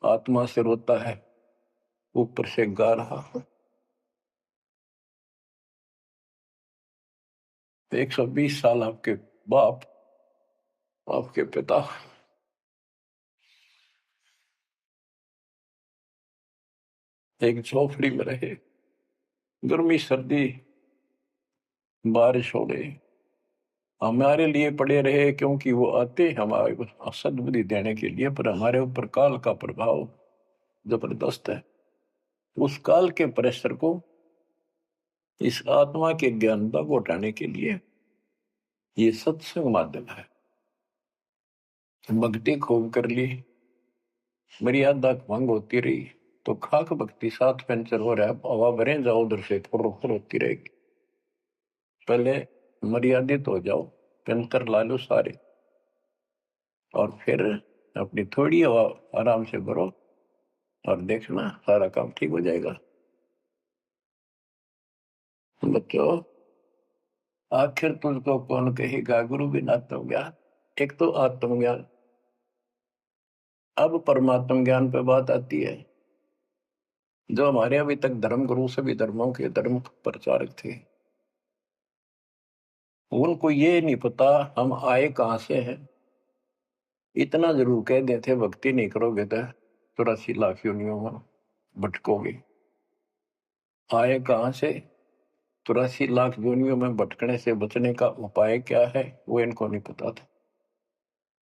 आत्मा से रोता है, ऊपर से गा रहा है। 120 साल आपके बाप, आपके पिता एक झोपड़ी में रहे, गर्मी सर्दी बारिश हो गई, हमारे लिए पड़े रहे, क्योंकि वो आते हमारे सद्बुद्धि देने के लिए, पर हमारे ऊपर काल का प्रभाव जबरदस्त है। उस काल के प्रेशर को इस आत्मा के ज्ञानता को उठाने के लिए ये सत्संग माध्यम है। भक्ति खूब कर ली, मर्यादा भंग होती रही तो खाक भक्ति साथ पंचर हो रहा है, हवा भरे जाओ उधर से फुर फुर होती रहेगी। पहले मर्यादित हो जाओ, पंचर ला लो सारे, और फिर अपनी थोड़ी हवा आराम से भरो, और देखना सारा काम ठीक हो जाएगा। बच्चों, आखिर तुझको कौन कहेगा, गुरु बिन आत्मज्ञान। एक तो आत्मज्ञान, अब परमात्म ज्ञान पे बात आती है। जो हमारे अभी तक धर्म गुरु सभी धर्मों के धर्म प्रचारक थे, उनको ये नहीं पता हम आए कहां से हैं। इतना जरूर कह देते, भक्ति नहीं करोगे तो 84 लाख योनियों में भटकोगे। आए कहां से, 84 लाख योनियों में भटकने से बचने का उपाय क्या है, वो इनको नहीं पता था।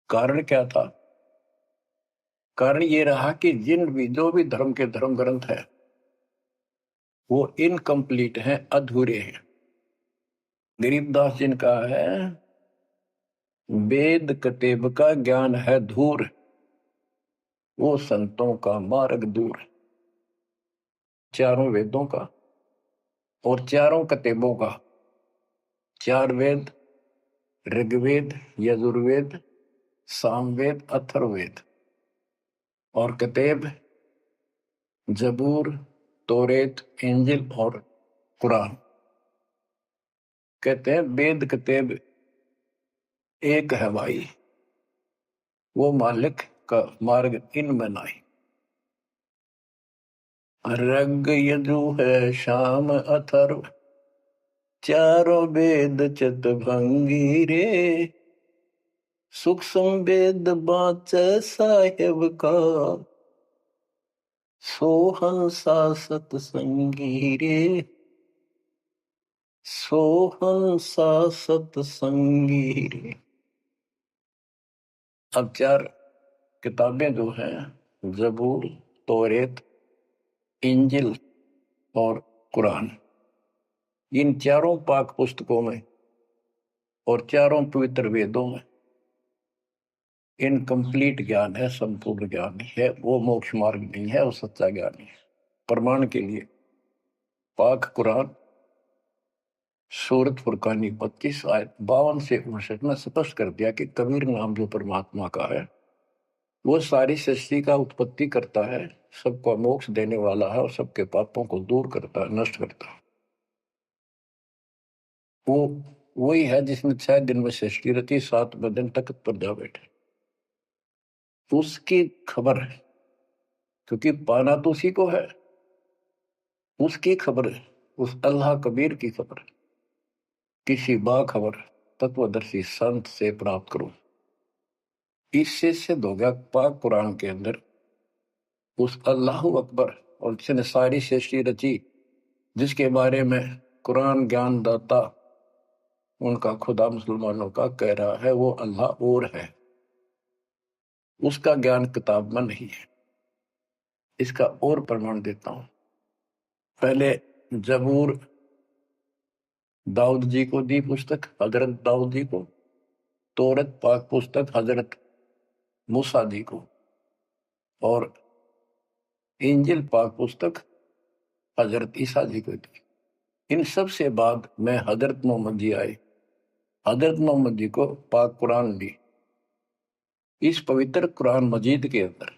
कारण क्या था? कारण ये रहा कि जिन भी जो भी धर्म के धर्म ग्रंथ है वो इनकम्प्लीट हैं, अधूरे हैं। गरीबदास जिनका है, वेद कतेब का ज्ञान है धूर, वो संतों का मार्ग दूर। चारों वेदों का और चारों कतेबों का, 4 वेद, ऋग्वेद, यजुर्वेद, सामवेद, अथर्ववेद, और कतेब जबूर, तोरेत, इंजिल और कुरान। कहते हैं वेद कतेब एक है भाई, वो मालिक का मार्ग इनमें नहीं। ऋग यजु है शाम अथर्व, चारों वेद चितभंगी रे। सूक्ष्म वेद बाँचे साहेब का, सोहंसा सतसंगी रे। सोहंसा सतसंगी रे। अब 4 किताबें जो हैं, जबूर, तौरेत, इंजिल और कुरान, इन चारों पाक पुस्तकों में और चारों पवित्र वेदों में इनकम्प्लीट ज्ञान है, संपूर्ण ज्ञान है। वो मोक्ष मार्ग नहीं है, वो सच्चा ज्ञान है। प्रमाण के लिए पाक कुरान सूरत फुरकानी 25 आयत 52 से 59 में स्पष्ट कर दिया कि कबीर नाम जो परमात्मा का है वो सारी सृष्टि का उत्पत्ति करता है, सबको मोक्ष देने वाला है और सबके पापों को दूर करता है, नष्ट करता है। वो वही है जिसने 6 दिन में सृष्टि रची, 7वें दिन तख्त पर जा बैठे। उसकी खबर है, क्योंकि पाना तो उसी को है। उसकी खबर है, उस अल्लाह कबीर की खबर है। किसी बाखबर तत्वदर्शी संत से प्राप्त करो। इससे सिद्ध हो गया पाक कुरान के अंदर उस अल्लाह अकबर और जिसने सारी सृष्टि रची, जिसके बारे में कुरान ज्ञान दाता उनका खुदा मुसलमानों का कह रहा है वो अल्लाह और है, उसका ज्ञान किताब में नहीं है। इसका और प्रमाण देता हूं। पहले जबूर दाऊद जी को दी पुस्तक, हजरत दाऊद जी को। तौरत पाक पुस्तक हजरत मूसा जी को। और इंजिल पाक पुस्तक हजरत ईसा जी को दी। इन सब से बाद में हजरत मोहम्मद जी आए। हजरत मोहम्मद जी को पाक कुरान दी। इस पवित्र कुरान मजीद के अंदर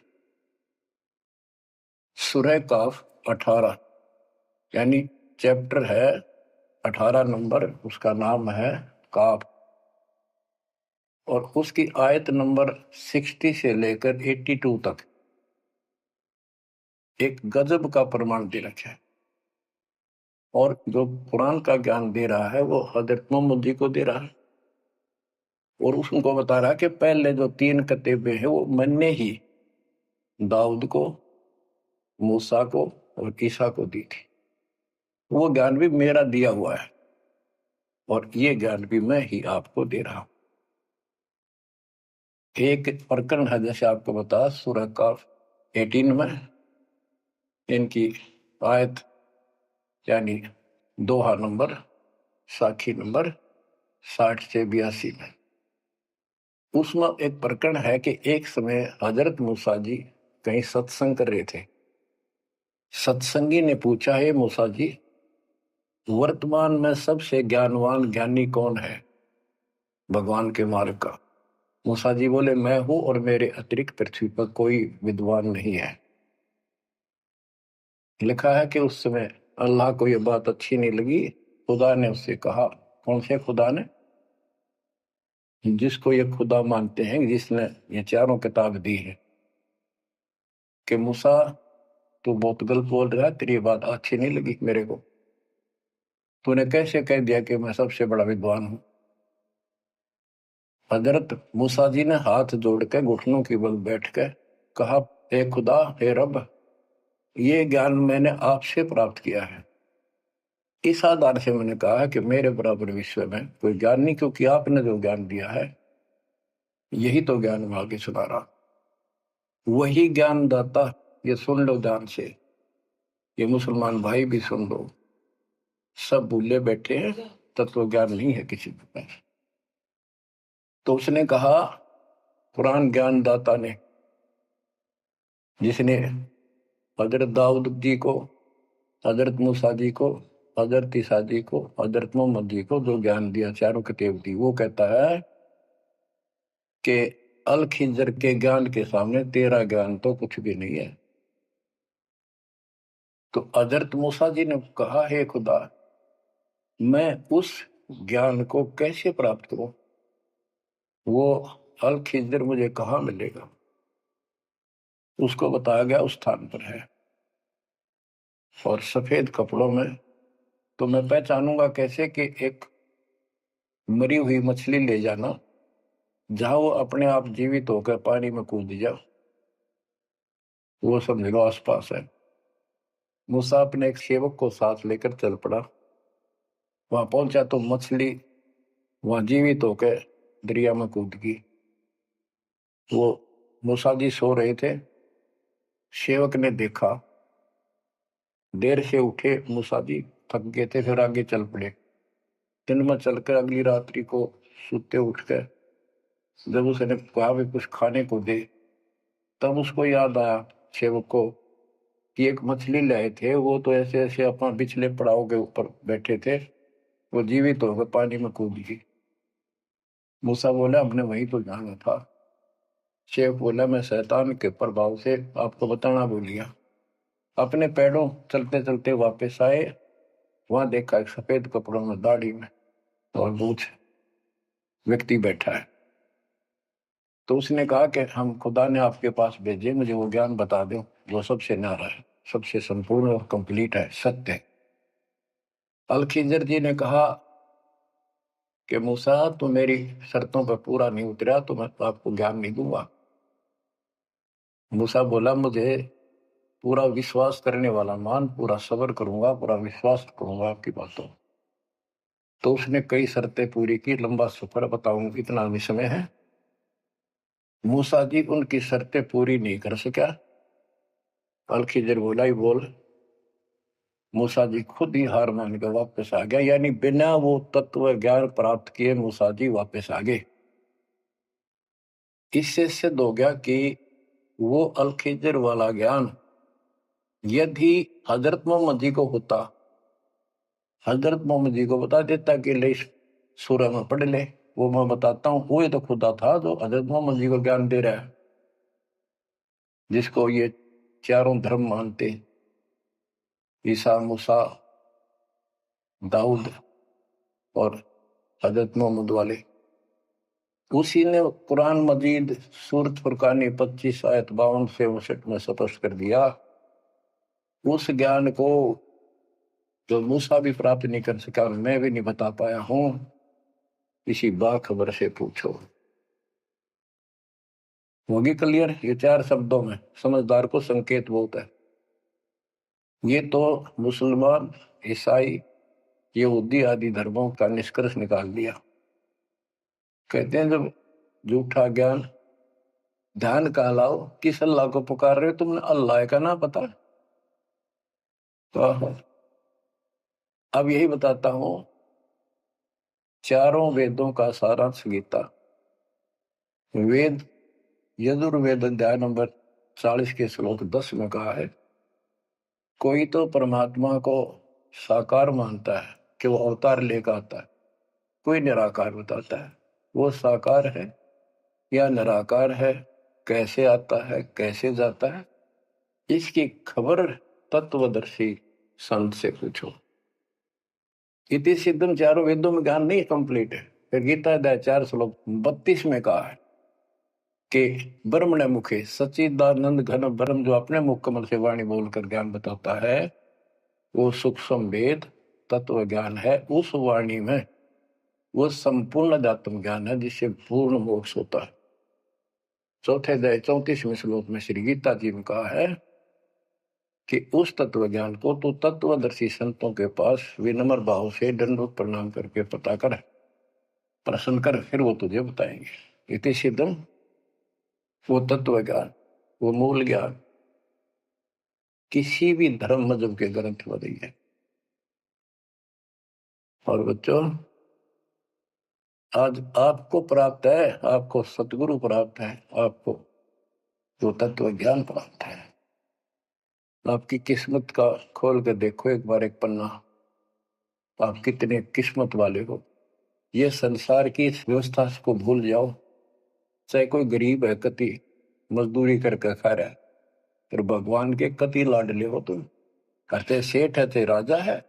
सूरह काफ 18 यानी चैप्टर है 18 नंबर, उसका नाम है काफ। और उसकी आयत नंबर 60 से लेकर 82 तक एक गजब का प्रमाण दे रखा है। और जो कुरान का ज्ञान दे रहा है वो हजरत मोहम्मद जी को दे रहा है। और उसको बता रहा है कि पहले जो 3 किताबें हैं वो मैंने ही दाऊद को, मूसा को और ईसा को दी थी। वो ज्ञान भी मेरा दिया हुआ है और ये ज्ञान भी मैं ही आपको दे रहा हूं। एक प्रकरण है, जैसे आपको बता सूरह काफ 18 में इनकी आयत यानी दोहा नंबर साखी नंबर 60 से 82 में उसमें एक प्रकरण है कि एक समय हजरत मूसा जी कहीं सत्संग कर रहे थे। सत्संगी ने पूछा, है मूसा जी, वर्तमान में सबसे ज्ञानवान ज्ञानी कौन है भगवान के मार्ग का? मूसा जी बोले, मैं हूं और मेरे अतिरिक्त पृथ्वी पर कोई विद्वान नहीं है। लिखा है कि उस समय अल्लाह को यह बात अच्छी नहीं लगी। खुदा ने उससे कहा, कौन से खुदा ने? जिसको ये खुदा मानते हैं, जिसने ये चारों किताब दी है, कि मूसा तू बहुत गलत बोल रहा है, तेरी बात अच्छी नहीं लगी मेरे को। तूने कैसे कह दिया कि मैं सबसे बड़ा विद्वान हूं? हजरत मूसा जी ने हाथ जोड़ के घुटनों की बल बैठ के कहा, हे खुदा, हे रब, ये ज्ञान मैंने आपसे प्राप्त किया है। इस आधार से मैंने कहा कि मेरे बराबर विश्व में कोई ज्ञान नहीं, क्योंकि आपने जो ज्ञान दिया है यही तो ज्ञान मैं आगे सुना रहा। वही ज्ञान दाता, ये सुन लो ध्यान से, ये मुसलमान भाई भी सुन लो। सब भूले बैठे हैं, तत्व ज्ञान नहीं है किसी के पास। तो उसने कहा, कुरान ज्ञान दाता ने, जिसने हजरत दाऊद जी को, हजरत मूसा जी को, हजरत ईसा जी को, हजरत मोहम्मद जी को जो ज्ञान दिया, चारों किताब दी, वो कहता है कि अल खिजर के ज्ञान के सामने तेरा ज्ञान तो कुछ भी नहीं है। तो हजरत मूसा जी ने कहा, हे खुदा, मैं उस ज्ञान को कैसे प्राप्त करूं? वो अल खिजर मुझे कहाँ मिलेगा? उसको बताया गया उस स्थान पर है और सफेद कपड़ों में। तो मैं पहचानूंगा कैसे कि एक मरी हुई मछली ले जाना, जहां वो अपने आप जीवित होकर पानी में कूद जाओ, वो समझ लो आसपास है। मूसा अपने एक सेवक को साथ लेकर चल पड़ा। वहां पहुंचा तो मछली वहां जीवित होकर दरिया में कूद गई। वो मूसा जी सो रहे थे। सेवक ने देखा, देर से उठे मूसा जी, थक गए थे, फिर आगे चल पड़े। दिन में चलकर अगली रात्रि को सुते उठकर जब उसने कहा भी कुछ खाने को दे, तब उसको याद आया सेवक को कि एक मछली लाए थे, वो तो ऐसे ऐसे अपना पिछले पड़ाव के ऊपर बैठे थे वो जीवित होकर पानी में कूद गई। मूसा बोला हमने वहीं तो जाना था। शेख बोला मैं शैतान के प्रभाव से आपको बताना भूल गया। अपने पैरों चलते चलते वापस आए, वहां देखा एक सफेद कपड़ों में, दाढ़ी में और मूछ व्यक्ति बैठा है। तो उसने कहा कि हम खुदा ने आपके पास भेजे, मुझे वो ज्ञान बता दो जो सबसे न्यारा है, सबसे संपूर्ण और कंप्लीट है, सत्य है। अल खिजर जी ने कहा कि मूसा तो मेरी शर्तों पर पूरा नहीं उतरा तो मैं तो आपको ज्ञान नहीं दूंगा। मूसा बोला मुझे पूरा विश्वास करने वाला मान, पूरा सब्र करूंगा, पूरा विश्वास करूंगा आपकी बातों। तो उसने कई शर्तें पूरी की, लंबा सफर बताऊं इतना भी समय है। मूसा जी उनकी शर्तें पूरी नहीं कर सका। अल खिजर बोला ही बोल। मूसा जी खुद ही हार मान के वापस आ गया, यानी बिना वो तत्व ज्ञान प्राप्त किए मूसा जी वापस आ गए। इससे सिद्ध हो गया कि वो अल खिजर वाला ज्ञान यदि हजरत मोहम्मद जी को होता, हजरत मोहम्मद जी को बता देता कि ले सूरह में पढ़ ले, वो मैं बताता हूँ, वो तो खुदा था जो हजरत मोहम्मद जी को ज्ञान दे रहा है, जिसको ये चारों धर्म मानते, ईसा, मूसा, दाऊद और हजरत मोहम्मद वाले। उसी ने कुरान मजीद सूरत फुरकानी 25 आयत 52 से 59 में स्पष्ट कर दिया। उस ज्ञान को जो मूसा भी प्राप्त नहीं कर सका, मैं भी नहीं बता पाया हूं, इसी बाखबर से पूछो। होगी क्लियर? ये 4 शब्दों में समझदार को संकेत बहुत है। ये तो मुसलमान, ईसाई, यहूदी आदि धर्मों का निष्कर्ष निकाल दिया। कहते हैं जब झूठा ज्ञान, ध्यान का लाओ, किस अल्लाह को पुकार रहे हो तुमने? अल्लाह का ना पता? तो अब यही बताता हूं, चारों वेदों का सारांश गीता। वेद यजुर्वेद अध्याय नंबर 40 के श्लोक 10 में कहा है, कोई तो परमात्मा को साकार मानता है कि वो अवतार लेकर आता है, कोई निराकार बताता है। वो साकार है या निराकार है, कैसे आता है, कैसे जाता है, इसकी खबर तत्वदर्शी संत से पूछो। इति सिद्धम, चारों वेदों में ज्ञान नहीं कंप्लीट है। फिर गीता अध्याय 4 श्लोक 32 में कहा है कि ब्रह्म ने मुखे सच्चिदानंद घन ब्रह्म, जो अपने मुख कमल से वाणी बोलकर ज्ञान बताता है, वो सूक्ष्म वेद तत्व ज्ञान है। उस वाणी में वो संपूर्ण अध्यात्म ज्ञान है जिससे पूर्ण मोक्ष होता है। चौथे अध्याय 34वें श्लोक में श्री गीता जी ने कहा है कि उस तत्व ज्ञान को तो तत्वदर्शी संतों के पास विनम्र भाव से दंडवत प्रणाम करके पता कर, प्रश्न कर, फिर वो तुझे बताएंगे। इति सिद्धम, वो तत्व ज्ञान, वो मूल ज्ञान किसी भी धर्म मजहब के ग्रंथ में नहीं है। और बच्चों, आज आपको प्राप्त है, आपको सतगुरु प्राप्त है, आपको जो तत्व ज्ञान प्राप्त है। आपकी किस्मत का खोल के देखो एक बार एक पन्ना, आप कितने किस्मत वाले हो। ये संसार की इस व्यवस्था को भूल जाओ। चाहे कोई गरीब है, कति मजदूरी करके खा रहा है, फिर भगवान के कति लाडले हो तुम। कहते सेठ है, चाहे राजा है,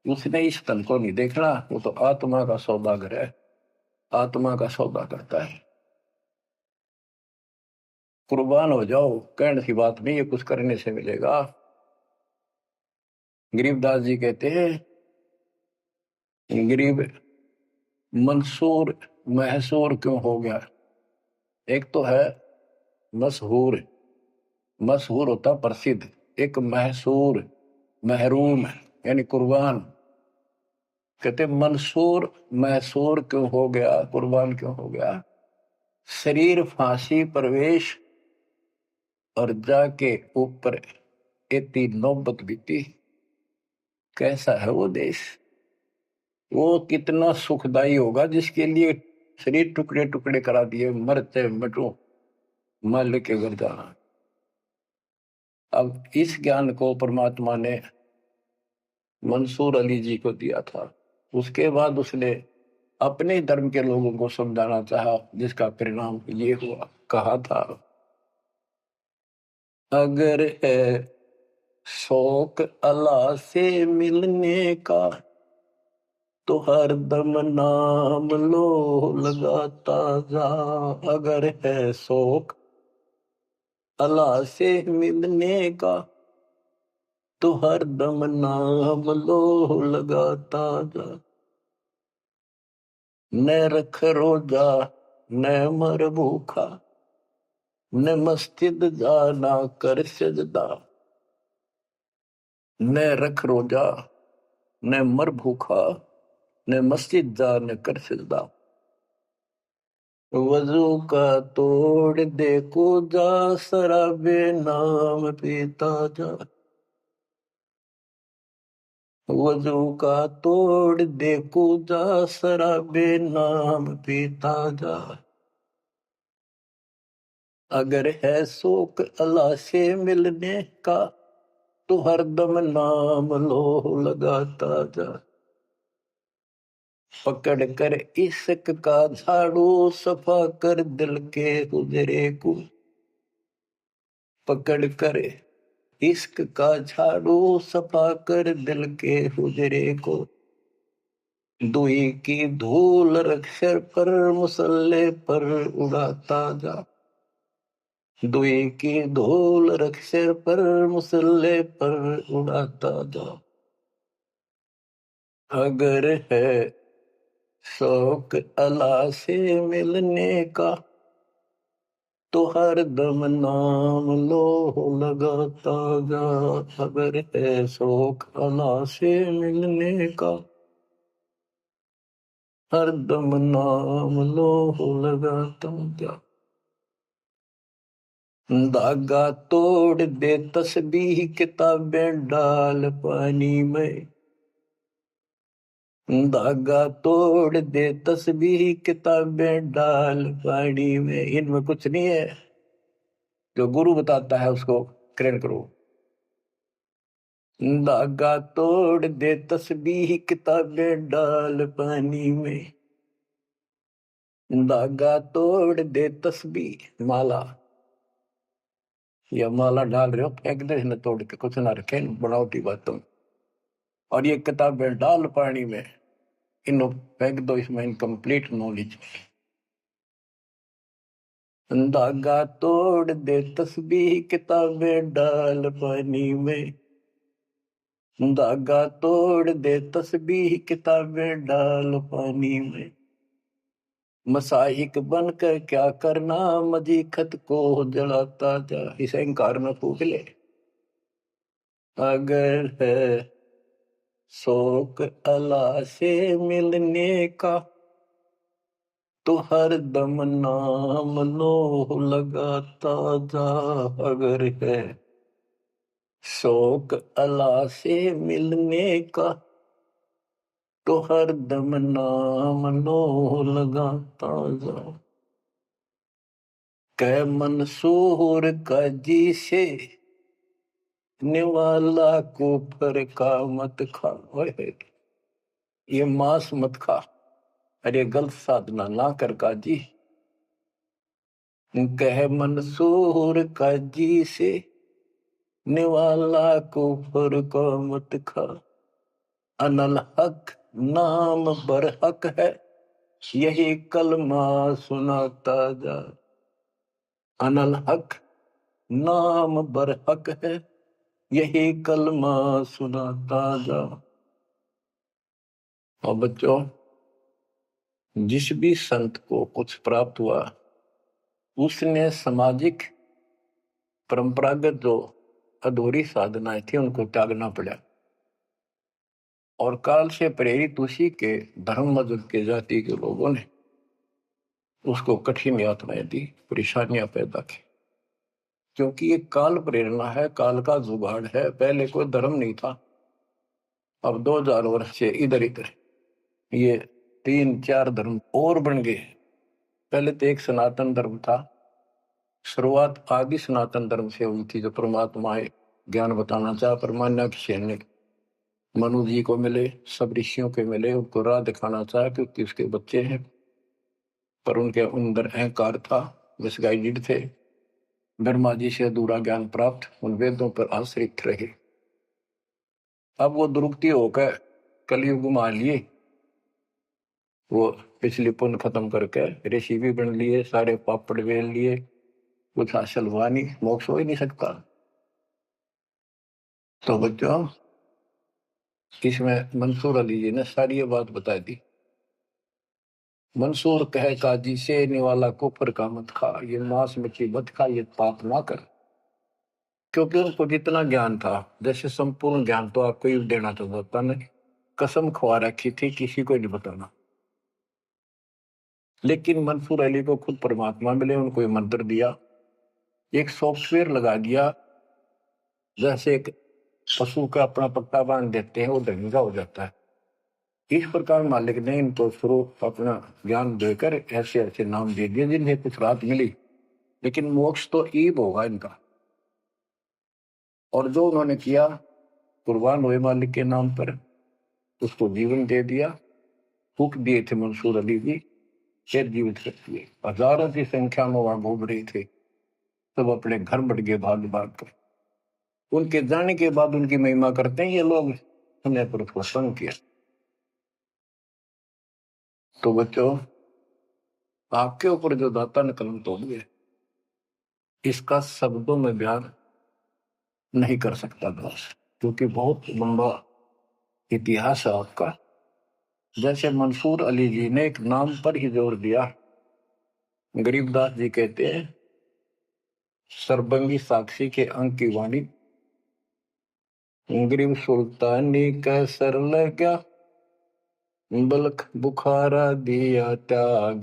उसने इस तन को नहीं देखना, वो तो आत्मा का सौदागर है, आत्मा का सौदा करता है। कुर्बान हो जाओ, कहने की बात नहीं, ये कुछ करने से मिलेगा। गरीबदास जी कहते हैं, गरीब मंसूर महसूर क्यों हो गया? एक तो है मशहूर, मशहूर होता प्रसिद्ध, एक महसूर महरूम यानी कुर्बान। कहते मंसूर महसूर क्यों हो गया, कुर्बान क्यों हो गया? शरीर फांसी प्रवेश और जाके ऊपर इतनी नौबत बीती। कैसा है वो देश? वो कितना सुखदाई होगा जिसके लिए शरीर टुकड़े टुकड़े करा दिए, मरते मटो मल के घर जाना। अब इस ज्ञान को परमात्मा ने मंसूर अली जी को दिया था। उसके बाद उसने अपने धर्म के लोगों को समझाना चाहा, जिसका परिणाम ये हुआ। कहा था, अगर है शौक अल्लाह से मिलने का तो हर दम नाम लो लगाता जा। अगर है शौक अल्लाह से मिलने का तो हर दम नाम लो लगाता जा। न रख रोजा न मर भूखा, न मस्जिद जाना कर सजदा। न रख रोजा न मर भूखा, न मस्जिद जा न कर सजदा। वजू का तोड़ दे को जा, शराबे नाम पीता जा। वजू का तोड़ दे को जा, शराबे नाम पीता जा। अगर है शौक अल्लाह से मिलने का तो हरदम नाम लो लगाता जा। पकड़ कर इश्क का झाड़ू, सफा कर दिल के हुजरे को। पकड़ कर इश्क का झाड़ू, सफा कर दिल के हुजरे को। दुई की धूल रख सिर पर, मुसल्ले पर उड़ाता जा। दुई की धूल रख सिर पर, मुसल्ले पर उड़ाता जा। अगर है शौक अल्लाह से मिलने का तो हर दम नाम लो लगाता जा। अगर है शौक अल्लाह से मिलने का हर दम नाम लो लगाता जा। धागा तोड़ दे तस्बीह, किताबें डाल पानी में। धागा तोड़ दे तस्बीह, किताबें डाल पानी में। इनमें कुछ नहीं है, जो गुरु बताता है उसको ग्रहण करो। धागा तोड़ दे तस्बीह, किताबें डाल पानी में। धागा तोड़ दे तस्बीह, माला या माला डाल रहे हो, फेंक दे इन्हें तोड़ के, कुछ ना रखे बनावटी बातों। और ये किताबें डाल पानी में, इन्हें फेंक दो, इसमें इनकम्प्लीट नॉलेज। धागा तोड़ दे तस्बीह, किताबें डाल पानी में। धागा तोड़ दे तस्बीह, किताबें डाल पानी में। मसाइक बनकर क्या करना, मजीखत को जलाता जा। इसे इंकार न फूक ले। अगर है शौक अल्लाह से मिलने का तो हर दम नाम लो लगाता जा। अगर है शौक अल्लाह से मिलने का तो हर दम नाम लो लगाता जा। कै मंसूर का जी से निवाला को पर का मत खा। ये मांस मत खा, अरे गलत साधना ना कर काजी। कह मंसूर का जी से निवाला को पर का मत खा। अनल हक नाम बर हक है, यही कलमा सुनाता जा। अनल हक नाम बर हक है, यही कलमा सुनाता जा। और बच्चों, जिस भी संत को कुछ प्राप्त हुआ उसने सामाजिक परंपरागत जो अधूरी साधनाएं थी उनको त्यागना पड़ा। और काल से प्रेरित उसी के धर्म मजहब के जाति के लोगों ने उसको कठिन यातनाएं दी, परेशानियां पैदा की। क्योंकि ये काल प्रेरणा है, काल का जुगाड़ है। पहले कोई धर्म नहीं था, अब 2000 वर्ष से इधर इधर ये 3-4 धर्म और बन गए। पहले तो एक सनातन धर्म था, शुरुआत आदि सनातन धर्म से हुई थी, जो परमात्मा ज्ञान बताना चाहा, परमान्या की सेन ने मनु जी को मिले, सब ऋषियों के मिले, उनको राह दिखाना चाहा क्योंकि उसके बच्चे हैं, पर उनके अंदर अहंकार था, मिसगाइडेड थे। ब्रह्मा जी से अधूरा ज्ञान प्राप्त, उन वेदों पर आश्रित रहे। अब वो दुरुक्ति होकर कलयुग में आ लिए, वो पिछली पुण्य खत्म करके ऋषि भी बन लिए, सारे पापड़ बेल लिए, कुछ हासिल हुआ नहीं, मोक्ष हो ही नहीं सकता। तो बच्चों, इसमें मंसूर अली जी ने सारी ये बात बता दी। मंसूर कहे काजी से निवाला कुफर का मत खा, ये मांस मछली मत खा, ये पाप ना कर। क्योंकि उनको जितना ज्ञान था, जैसे संपूर्ण ज्ञान तो आपको ही देना चाहता नहीं, कसम खवा रखी थी किसी को नहीं बताना। लेकिन मंसूर अली को खुद परमात्मा मिले, उनको ये मंत्र दिया, एक सॉफ्टवेयर लगा दिया, जैसे एक पशु का अपना पट्टा बांध देते हैं, वो ढंगा हो जाता है। इस प्रकार मालिक ने इनको शुरू अपना ज्ञान देकर ऐसे ऐसे नाम दे दिए जिन्हें कुछ राहत मिली, लेकिन मोक्ष तो ईब होगा इनका। और जो उन्होंने किया, कुर्बान हुए मालिक के नाम पर, उसको जीवन दे दिया। फूक दिए थे मंसूर अली जी, फिर जीवित कर दिए। हजारों की संख्या में वहां घूम रहे थे, सब अपने घर बढ़ गए भाग भाग कर। उनके जाने के बाद उनकी महिमा करते हैं ये लोग, हमने पर उसको संग किया। तो बच्चों, आपके ऊपर जो दाता ने कलम तोड़ दिया, इसका शब्दों में बयान नहीं कर सकता दास, क्योंकि बहुत लंबा इतिहास है आपका। जैसे मंसूर अली जी ने एक नाम पर ही जोर दिया। गरीबदास जी कहते हैं, सरबंगी साक्षी के अंक की वाणी, गरीब सुल्तानी का सर लगा, बलख बुखारा दिया त्याग,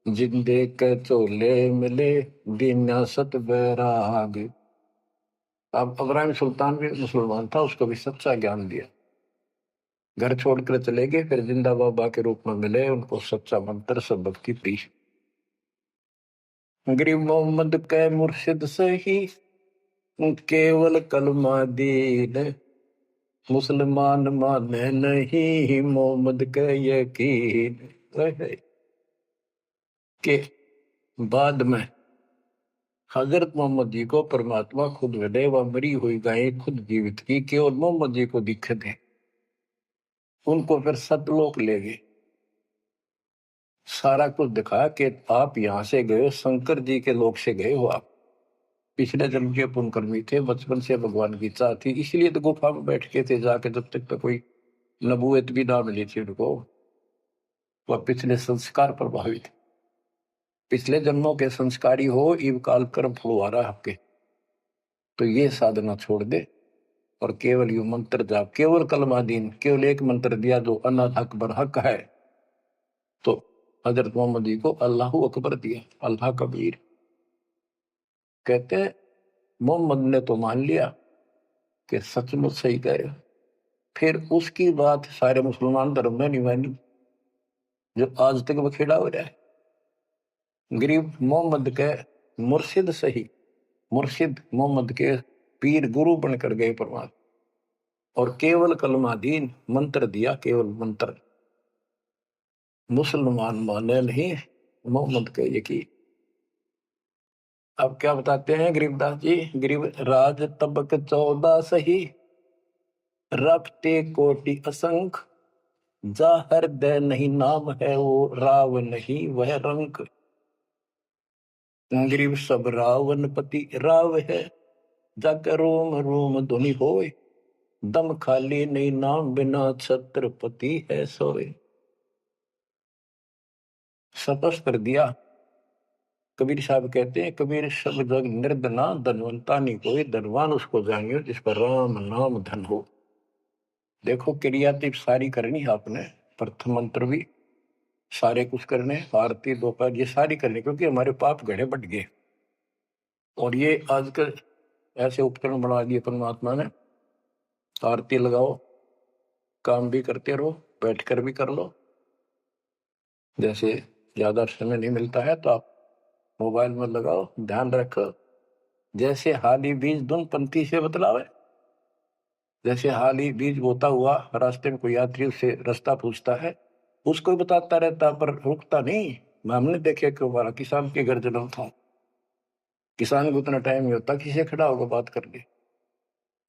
जिंदे के चोले मिले दीना सत बैराग। अब इब्राहिम सुल्तान भी मुसलमान था, उसको भी सच्चा ज्ञान दिया। घर छोड़कर चले गए, फिर जिंदा बाबा के रूप में मिले, उनको सच्चा मंत्र सब भक्ति दी। गरीब मोहम्मद के मुर्शिद से ही केवल कलमा दीन, मुसलमान माने नहीं मोहम्मद के यकीन। के बाद में हजरत मोहम्मद जी को परमात्मा खुद मिले, वह मरी हुई गायें खुद जीवित की, केवल मोहम्मद जी को दिखे थे। उनको फिर सतलोक ले गए, सारा कुछ दिखाया कि आप यहां से गए, शंकर जी के लोक से गए हो आप, पिछले जन्म के पुण्यकर्मी थे, बचपन से भगवान की इच्छा थी, इसलिए तो गुफा में बैठ के थे जाके, जब तक तो कोई नबूवत भी ना मिली थी उनको। वह पिछले संस्कार प्रभावित, पिछले जन्मों के संस्कारी हो, इव काल कर्म फुलवारा आपके, तो ये साधना छोड़ दे और केवल यू मंत्र जाप, केवल कलमादीन, केवल एक मंत्र दिया जो अनाथ अकबर हक है। तो हजरत मोहम्मद जी को अल्लाह अकबर दिया, अल्लाह कबीर। कहते हैं मोहम्मद ने तो मान लिया कि सचमुच सही कहे, फिर उसकी बात सारे मुसलमान धर्म में नहीं मानी, जो आज तक बखेड़ा हो रहा है। गरीब मोहम्मद के मुर्शिद सही, मुर्शिद मोहम्मद के पीर गुरु बनकर गए परमात्मा, और केवल कलमादीन मंत्र दिया, केवल मंत्र। मुसलमान माने नहीं मोहम्मद के यकीन। अब क्या बताते हैं गरीबदास जी, गरीब राज तबक 14 सही, रखते कोटि असंख, जा हृदय नहीं नाम है वो राव नहीं वह रंक। गरीब सब रावण पति राव है, जाकर रोम रोम धुनि होए, दम खाली नहीं नाम बिना छत्रपति है सोए। स्पष्ट कर दिया। कबीर साहब कहते हैं, कबीर सब जग निर्धना, धनवंता नहीं कोई, धनवान उसको जानियो जिस पर राम नाम धन हो। देखो क्रियातिप सारी करनी है आपने, प्रथम मंत्र भी सारे कुछ करने, आरती दोपहर ये सारी करनी, क्योंकि हमारे पाप घड़े बढ़ गए। और ये आजकल ऐसे उपकरण बना दिए परमात्मा ने, आरती लगाओ, काम भी करते रहो, बैठकर भी कर लो। जैसे ज्यादा समय नहीं मिलता है तो आप मोबाइल में लगाओ, ध्यान रखो, जैसे हाली बीज धुन पंथी से बतलावे, जैसे हाल ही बीज बोता हुआ रास्ते में कोई यात्री उससे रास्ता पूछता है, उसको भी बताता रहता पर रुकता नहीं। हमने देखे कि हमारा किसान के घर जन्म था, किसान को उतना टाइम नहीं होता किसी से खड़ा होगा बात करके,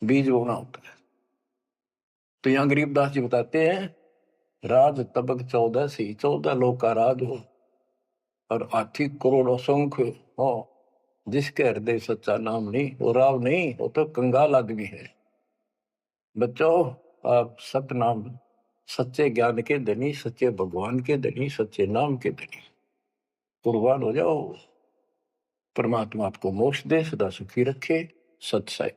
बीज बोना होता है। तो यहाँ गरीबदास जी बताते हैं, राज तबक 14 सी, 14 लोग का राज हो और हाथी करोड़ असंख्य हो, जिसके हृदय सच्चा नाम नहीं, वो राव नहीं, वो तो कंगाल आदमी है। बच्चों, आप सत्य नाम, सच्चे ज्ञान के धनी, सच्चे भगवान के धनी, सच्चे नाम के धनी कुर्बान हो जाओ। परमात्मा आपको मोक्ष दे, सदा सुखी रखे। सत्य साई।